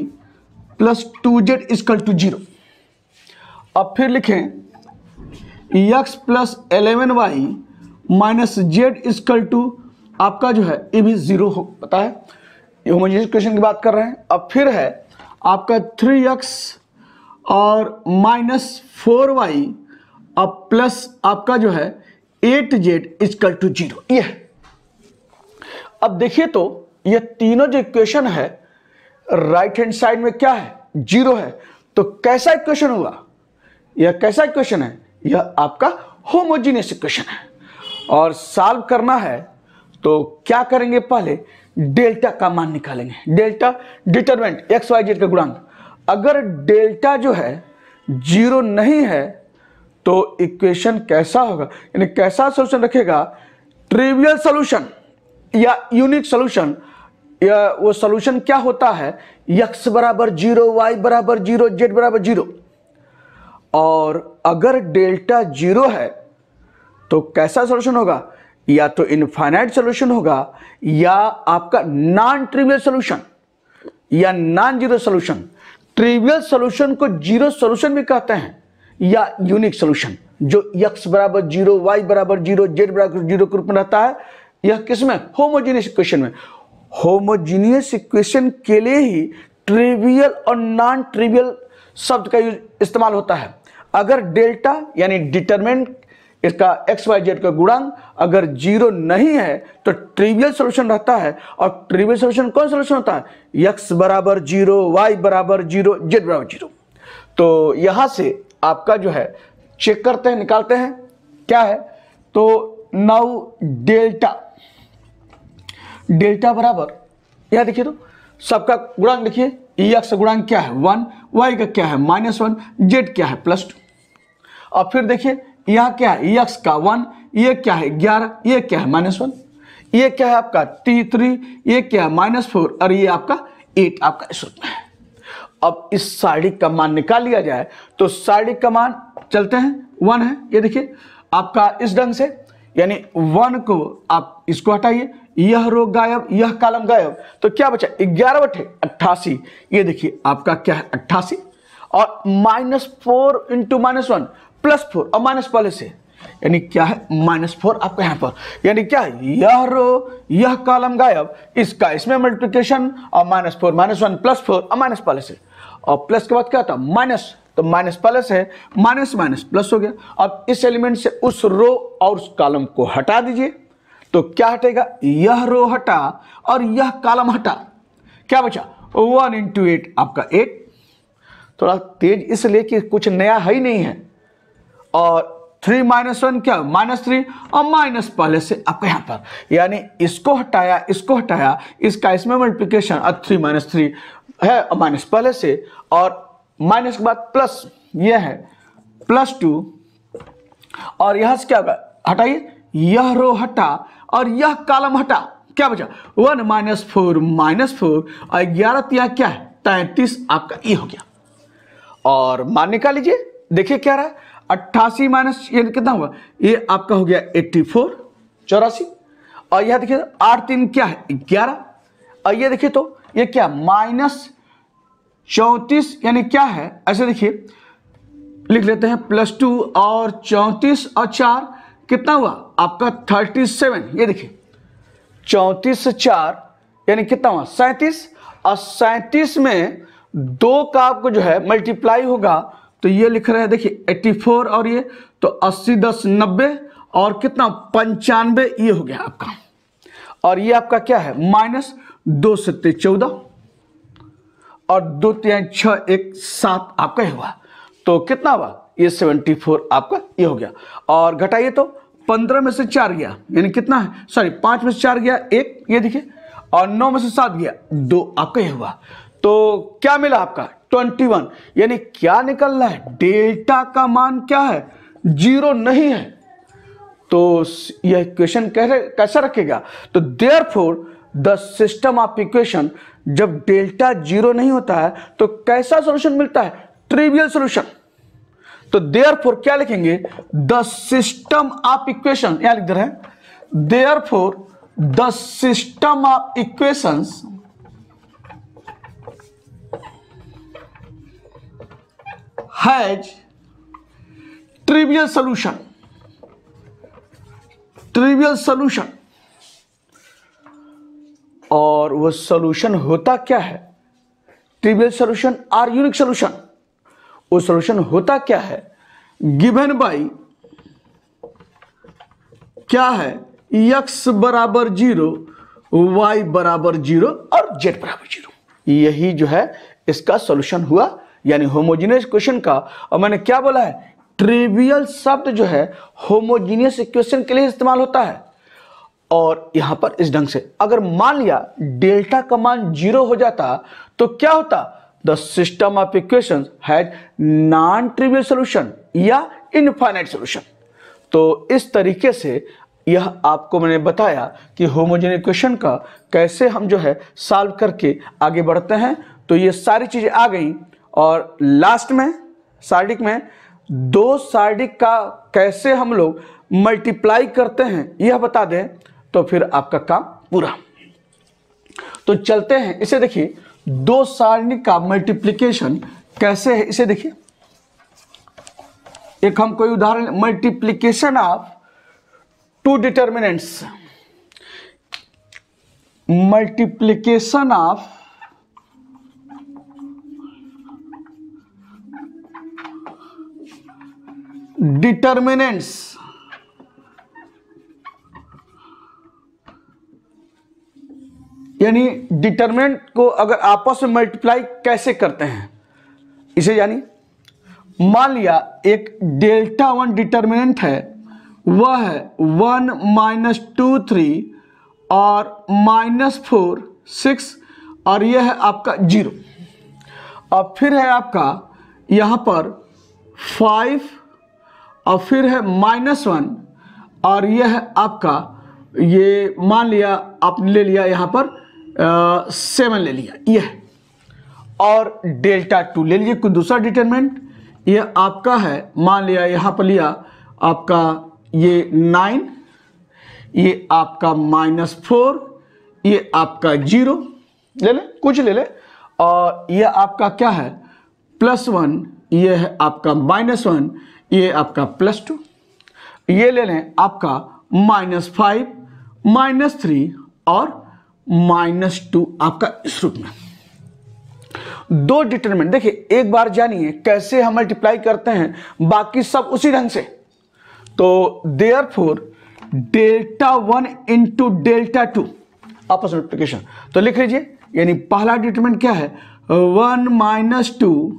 plus 2z equal to 0। अब फिर लिखें x प्लस 11y minus z equal to आपका जो है ये भी 0 हो, पता है, ये होमोजेनियस इक्वेशन की बात कर रहे हैं। अब फिर है आपका 3x और माइनस 4y अब प्लस आपका जो है 8z इक्वल टू 0, ये है। अब देखिए तो ये तीनों जो इक्वेशन है राइट हैंड साइड में क्या है, 0 है। तो कैसा इक्वेशन होगा, यह कैसा इक्वेशन है, यह आपका होमोजीनियस इक्वेशन है। और सॉल्व करना है तो क्या करेंगे, पहले डेल्टा का मान निकालेंगे। Delta determinant x y z का गुणांक। अगर डेल्टा जो है 0 नहीं है तो इक्वेशन कैसा होगा, यानी कैसा सॉल्यूशन रखेगा, ट्रिवियल सॉल्यूशन या यूनिक सॉल्यूशन। या वो सॉल्यूशन क्या होता है, x बराबर 0, y बराबर 0, z बराबर 0। और अगर डेल्टा 0 है तो कैसा सॉल्यूशन होगा, या तो इनफाइनाइट सॉल्यूशन होगा या आपका नॉन ट्रिवियल सॉल्यूशन या non zero solution. Trivial solution को जीरो सॉल्यूशन भी कहते हैं या यूनिक सॉल्यूशन, जो x बराबर 0, y बराबर 0, z बराबर 0 के रूप में रहता है। यह किसमें, होमोजीनियस इक्वेशन में। होमोजीनियस इक्वेशन के लिए ही ट्रिवियल और नॉन ट्रिवियल शब्द का इस्तेमाल होता है। अगर डेल्टा यानी डिटरमिनेंट इसका एक्स वाई जेड का गुणांक अगर 0 नहीं है तो ट्रिवियल सॉल्यूशन रहता है। और ट्रिवियल सॉल्यूशन कौन सॉल्यूशन होता है, x बराबर 0, y बराबर 0, z बराबर 0। तो यहां से आपका जो है चेक करते हैं, निकालते हैं क्या है। तो नाउ डेल्टा बराबर, यह देखिए तो सबका गुणांक देखिए, x गुणांक क्या है 1, y का क्या है -1, z क्या है +2। और फिर देखिए यहां क्या है, x का 1, ये क्या है 11, ये क्या है -1, ये क्या है आपका 3, ये क्या है -4 और ये आपका 8 आपका इस रूप में है। अब इस साइड का मान निकाल लिया जाए तो साइड का मान चलते हैं 1 है, ये देखिए आपका इस ढंग से, यानी 1 को आप इसको हटाइए, यह रो गायब, यह कॉलम गायब, तो क्या बचा 11/88। ये देखिए आपका क्या है 88 और -4 × -1 +4 और माइनस पहले से, यानी क्या है -4 आपका यहां पर, यानी क्या है यह रो यह कॉलम गायब, इसका इसमें मल्टीप्लिकेशन और -4 -1 +4 और माइनस पहले से, और प्लस के बाद क्या था माइनस, तो माइनस प्लस है, माइनस माइनस प्लस हो गया। अब इस एलिमेंट से उस रो और उस कॉलम को हटा दीजिए तो क्या हटेगा, यह रो हटा और यह कॉलम हटा, क्या बचा 1 × 8 आपका 8। थोड़ा तेज इसलिए कि कुछ नया है ही नहीं है। और 3 - 1 क्या -3 और माइनस पहले से आपका यहां पर, यानी इसको हटाया इसका इसमें मल्टीप्लिकेशन और 3 - 3 है और माइनस पहले से, और माइनस के बाद प्लस, यह है +2 और यहां से क्या होगा हटाइए, यह रो हटा और यह कॉलम हटा, क्या बचा 1 - 4 -4 और 11 यहाँ क्या है 33 आपका ये हो गया। और मान निकाल लीजिए, देखिए क्या रहा 88 माइनस ये कितना हुआ, ये आपका हो गया 84 84। और यह देखिए 8 3 क्या है 11, और ये देखिए तो ये क्या -34 यानी क्या है, ऐसे देखिए लिख लेते हैं +2 और 34 और 4 कितना हुआ आपका 37। ये देखिए 34 से 4 यानी कितना हुआ 37, और 37 में 2 का आपको जो है मल्टीप्लाई होगा तो ये लिख रहे हैं देखिए 84 और ये तो 80 10 90 और कितना 95 ये हो गया आपका। और ये आपका क्या है -2 से 14 और 2 3 6 1 7 आपका ही हुआ, तो कितना हुआ ये 74 आपका ये हो गया। और घटाइए तो 15 में से 4 गया यानी कितना है, सॉरी 5 में से 4 गया 1, ये देखिए, और 9 में से 7 गया 2 आपका ये हुआ। तो क्या मिला आपका 21, यानी क्या निकल रहा है, डेल्टा का मान क्या है 0 नहीं है। तो यह इक्वेशन कैसा रखेगा, तो therefore the system of equation, जब डेल्टा 0 नहीं होता है तो कैसा सॉल्यूशन मिलता है, ट्रिवियल सॉल्यूशन। तो देयरफॉर क्या लिखेंगे, द सिस्टम ऑफ इक्वेशन, यहां लिख दे रहे हैं therefore the system of equations has trivial solution. और वो सॉल्यूशन होता क्या है, ट्रिवियल सॉल्यूशन और यूनिक सॉल्यूशन, वो सॉल्यूशन होता क्या है, गिवन बाई क्या है x बराबर 0, y बराबर 0 और z बराबर 0। यही जो है इसका सॉल्यूशन हुआ, यानी होमोजेनियस इक्वेशन का। और मैंने क्या बोला है, ट्रिवियल शब्द जो है होमोजेनियस इक्वेशन के लिए इस्तेमाल होता है। और यहां पर इस ढंग से अगर मान लिया डेल्टा का मान 0 हो जाता तो क्या होता, the system of equation has non trivial solution या इनफाइनाइट सॉल्यूशन। तो इस तरीके से यह आपको मैंने बताया कि होमोजेनियस इक्वेशन का कैसे हम जो है सॉल्व करके आगे बढ़ते हैं। तो ये सारी चीजें आ गई। और लास्ट में सार्डिक में दो सार्डिक का कैसे हम लोग मल्टीप्लाई करते हैं यह बता दें तो फिर आपका काम पूरा। तो चलते हैं, इसे देखिए दो सारणी का मल्टीप्लिकेशन कैसे है, इसे देखिए। एक हम कोई उदाहरण, multiplication of two determinants, multiplication of determinants, यानी डिटर्मिनेंट को अगर आपस में मल्टीप्लाई कैसे करते हैं इसे, यानी मान लिया एक डेल्टा 1 डिटर्मिनेंट है, वह है 1 -2 3 और -4 6 और यह है आपका 0। और फिर है आपका यहां पर 5 और फिर है -1 और यह है आपका, ये मान लिया आपने ले लिया यहां पर 7 ले लिया यह, और डेल्टा 2 ले लीजिए कोई दूसरा डिटरमिनेंट, यह आपका है मान लिया यहां पर लिया आपका ये 9, ये आपका -4, ये आपका 0 ले ले, कुछ ले ले, और यह आपका क्या है +1, यह है आपका -1, ये आपका +2, ये ले लें आपका -5 -3 और -2 आपका इस रूप में। दो डिटरमिनेंट देखिए, एक बार जानिए कैसे हम मल्टीप्लाई करते हैं, बाकी सब उसी ढंग से। तो देयरफॉर डेल्टा 1 इंटू डेल्टा 2 आपस में मल्टीप्लिकेशन, तो लिख लीजिए, यानी पहला डिटरमिनेंट क्या है 1 -2,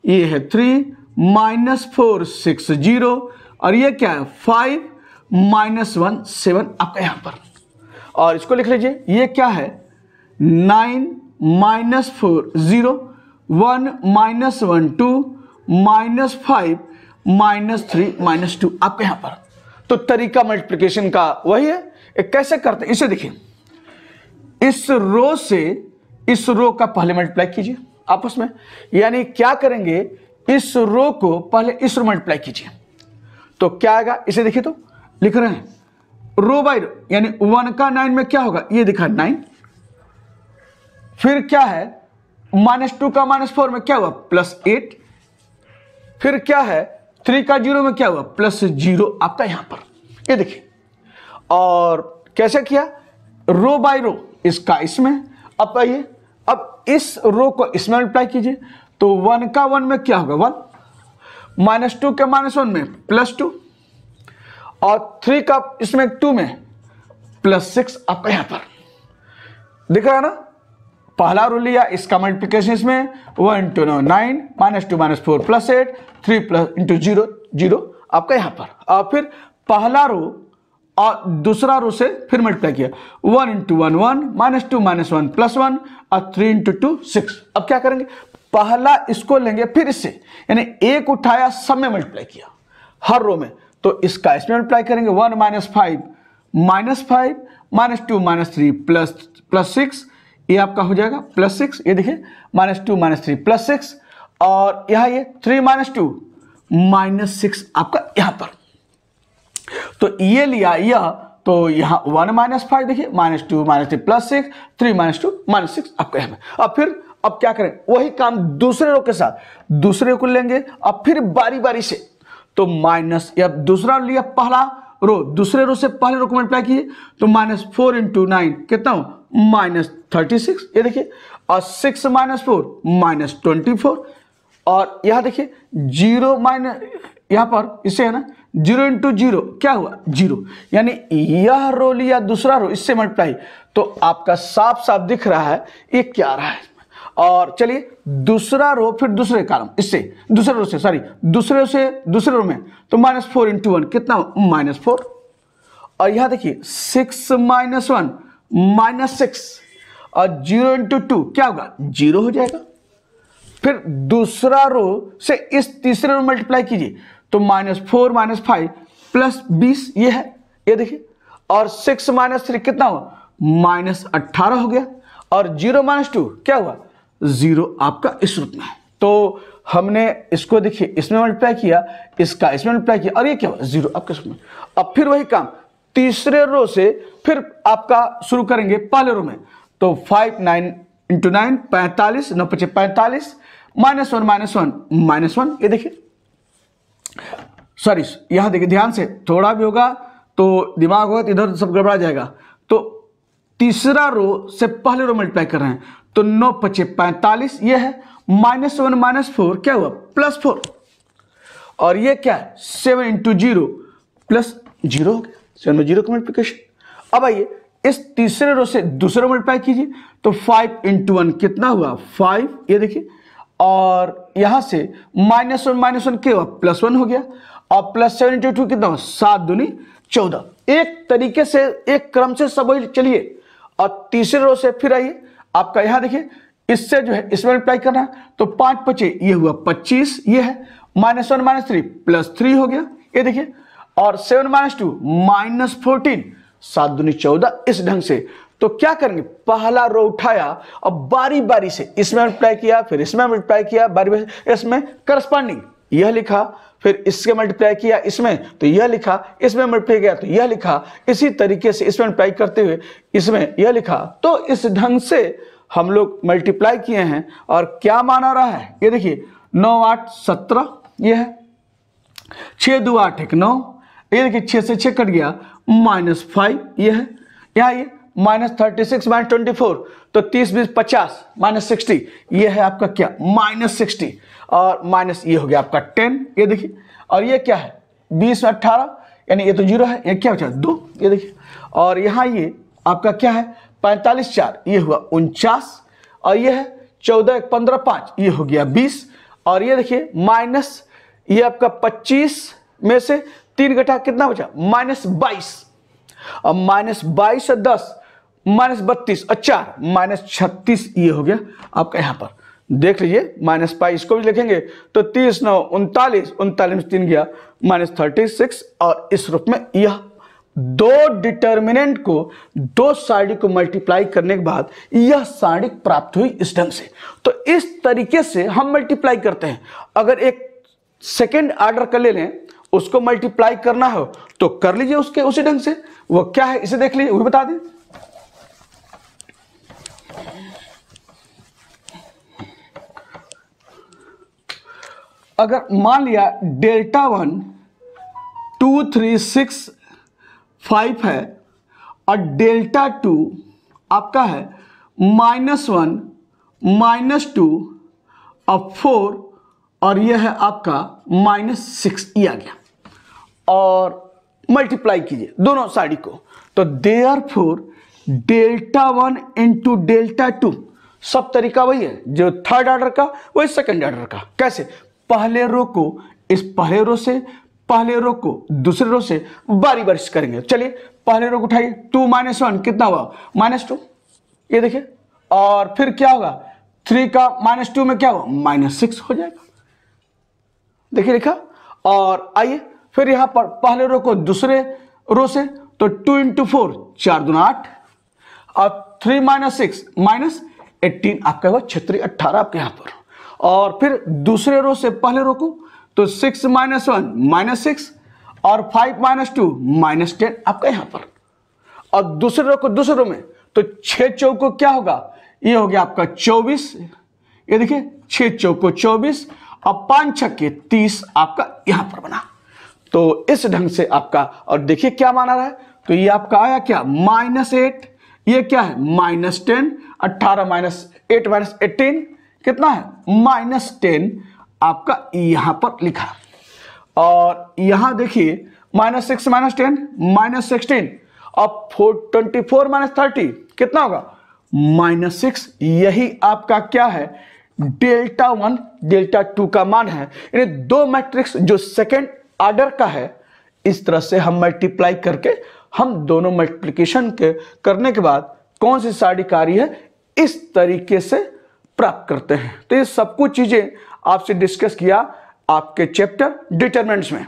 ये है 3 -4 6 0 और ये क्या है 5 -1 7 आपका यहां पर। और इसको लिख लीजिए, ये क्या है 9 -4 0 1 -1 2 -5 -3 -2 आपके यहां पर। तो तरीका मल्टीप्लिकेशन का वही है। कैसे करते हैं इसे देखिए, इस रो से इस रो का पहले मल्टीप्लाई कीजिए आपस में, यानी क्या करेंगे इस रो को पहले इस रो मल्टीप्लाई कीजिए तो क्या आएगा, इसे देखिए तो लिख रहे हैं रो बाय रो, यानी 1 का 9 में क्या होगा, ये दिखा 9, फिर क्या है -2 का -4 में क्या हुआ +8, फिर क्या है 3 का 0 में क्या हुआ +0 आपका यहां पर, ये देखिए। और कैसे किया, रो बाय रो, इसका इसमें, अब आइए अब इस रो को इसमें मल्टीप्लाई कीजिए तो 1 का 1 में क्या होगा 1, -2 के -1 में +2 और 3 का इसमें 2 में +6 आपका यहां पर दिख रहा है ना। पहला रो लिया, इसका मल्टीप्लिकेशन इसमें 1 × 9 -2 -4 +8 3 × 0 0 आपका यहां पर। और फिर पहला रो और दूसरा रो से फिर मल्टीप्लाई किया 1 × 1 1 -2 -1 +1 और 3 × 2 6। अब क्या करेंगे, पहला इसको लेंगे फिर इससे, यानी एक उठाया सब में मल्टीप्लाई किया हर रो में, तो इसका इसमें मल्टीप्लाई करेंगे 1 -5 -5 -2 -3 +6, ये आपका हो जाएगा +6, ये देखिए -2 -3 +6 और यहाँ ये 3 -2 -6 आपका यहाँ पर। तो ये लिया यह, तो यहाँ 1 -5 देखिए -2 -3 +6 3 -2 -6 आपका यहाँ पर। अब फिर अब क्या करें, वही काम दूसरे रो के साथ, दूसरे को लेंगे अब फिर बारी बारी से, तो माइनस, या दूसरा लिया पहला रो, दूसरे रो से पहले रो को मल्टीप्लाई किए तो -4 × 9 कितना हो -36, ये देखिए, और 6 -4 -24 और यहां देखिए 0 यहां पर इसे है ना 0 × 0 क्या हुआ 0, यानी यह रो लिया दूसरा रो इससे मल्टीप्लाई, तो आपका साफ साफ दिख रहा है ये क्या आ रहा है, और चलिए दूसरा रो फिर दूसरे कॉलम, इससे दूसरे रो से, सॉरी दूसरे रो में, तो -4 × 1 कितना, -4। और यहां देखिए 6 - 1 -6 और 0 × 2 क्या होगा, 0 हो जाएगा। फिर दूसरा रो से इस तीसरे रो मल्टीप्लाई कीजिए तो -4 - 5 + 20 ये है, ये देखिए। और 6 - 3 कितना हुआ, -18 हो गया। और 0 - 2 क्या हुआ, 0 आपका इस रूप में है। तो हमने इसको देखिए इसमें मल्टीप्लाई किया, इसका इसमें मल्टीप्लाई किया, और ये क्या हुआ, 0 आपके रूप में। अब फिर वही काम तीसरे रो से फिर आपका शुरू करेंगे पहले रो में, तो 5 9 × 9 45, 9 × 5 45, -1 -1 ये देखिए, सॉरी यहां देखिए ध्यान से, थोड़ा भी होगा तो दिमाग होगा तो इधर सब गड़बड़ा जाएगा। तो तीसरा रो से पहले रो मल्टीप्लाई कर रहे हैं, तो 9 × 5 45 ये है, -1 - 4 क्या हुआ, +4। और ये क्या है, 7 × 0 +0 हो गया, 7 में 0 का मल्टीप्लिकेशन। अब आइए इस तीसरे रो से दूसरे रो मल्टीप्लाई कीजिए, तो 5 × 1 कितना हुआ, 5 ये देखिए। और यहां से -1 - 1 क्या हुआ, +1 हो गया। और +7 × 2 कितना हुआ, 7 दूनी 14। एक तरीके से एक क्रम से सब वही चलिए। और तीसरे रो से फिर आइए, आपका यहां देखिए इससे जो है इसमें मल्टीप्लाई करना है, तो 5 × 5 ये हुआ 25 ये है, -1 - 3 +3 हो गया ये देखिए। और 7 - 2 -14, 7 दूनी 14 इस ढंग से। तो क्या करेंगे, पहला रो उठाया और बारी बारी से इसमें मल्टीप्लाई किया, फिर इसमें मल्टीप्लाई किया, बारी बारी इसमें करस्पॉन्डिंग यह लिखा, फिर इसके मल्टीप्लाई किया इसमें तो यह लिखा, इसमें मल्टीप्लाई किया तो यह लिखा, इसी तरीके से इसमें मल्टीप्लाई करते हुए इसमें यह लिखा। तो इस ढंग से हम लोग मल्टीप्लाई किए हैं। और क्या मान आ रहा है, ये देखिए 9 8 17 ये है, 6 2 8 1 9, ये देखिए 6 से 6 कट गया, -5 ये है। यहाँ ये -36 - 24, तो 30 20 50 -60 ये है आपका क्या, -60। और माइनस ये हो गया आपका 10 ये देखिए। और ये क्या है, 20 में 18 यानी ये तो 0 है, ये क्या बचा 2 ये देखिए। और यहाँ ये आपका क्या है, 45 4 ये हुआ 49। और ये है 14 1 15 5 ये हो गया 20। और ये देखिए माइनस ये आपका 25 में से 3 घटा कितना बचा, -22। और -22 और 10 -32 और 4 -36 ये हो गया आपका। यहाँ पर देख लीजिए -22 को भी लिखेंगे तो 30 9 39, 39 में 3 गया -36। और इस रूप में यह दो डिटर्मिनेंट को, दो सारणी को मल्टीप्लाई करने के बाद यह सारणी प्राप्त हुई इस ढंग से। तो इस तरीके से हम मल्टीप्लाई करते हैं। अगर एक सेकेंड ऑर्डर का ले लें, उसको मल्टीप्लाई करना हो तो कर लीजिए उसके उसी ढंग से। वो क्या है इसे देख लीजिए, वो बता दें। अगर मान लिया Δ1 2 3 6 5 है और Δ2 आपका है -1 -2 और 4 और यह है आपका -6 ये आ गया। और मल्टीप्लाई कीजिए दोनों साइड को, तो देयरफॉर Δ1 × Δ2 सब तरीका वही है, जो थर्ड ऑर्डर का वही सेकंड ऑर्डर का। कैसे, पहले रो को इस पहले रो से, पहले रो को दूसरे रो से बारी बारी से करेंगे। चलिए पहले रो को उठाइए, 2 - 1 कितना हुआ, -2 ये देखिए। और फिर क्या होगा, 3 का -2 में क्या हुआ, -6 हो जाएगा, देखिए लिखा। और आइए फिर यहां पर पहले रो को दूसरे रो से, तो 2 × 4 4 दूना 8 और 3 - 6 -18 आपका हुआ 36 18 आपके यहां पर। और फिर दूसरे रो से पहले रो को, तो 6 - 1 -6 और 5 - 2 -10 आपका यहां पर। और दूसरे रो को दूसरे रो में, तो 6 चौको क्या होगा, ये हो गया आपका 24 ये देखिए, 6 चौको 24 और 5 छक्के 30 आपका यहां पर बना। तो इस ढंग से आपका, और देखिए क्या माना रहा है, तो ये आपका आया क्या, -8 ये क्या है, -10 18 -8 -18 कितना है, -10 आपका यहां पर लिखा। और यहां देखिए -6 -10 -16 और 24 - 30 कितना होगा -6, यही आपका क्या है, डेल्टा 1 डेल्टा 2 का मान है। यानी दो मैट्रिक्स जो सेकेंड ऑर्डर का है, इस तरह से हम मल्टीप्लाई करके, हम दोनों मल्टीप्लिकेशन के करने के बाद कौन सी सारी कार्य है, इस तरीके से प्राप्त करते हैं। तो ये सब कुछ चीजें आपसे डिस्कस किया आपके चैप्टर डिटरमिनेंट्स में।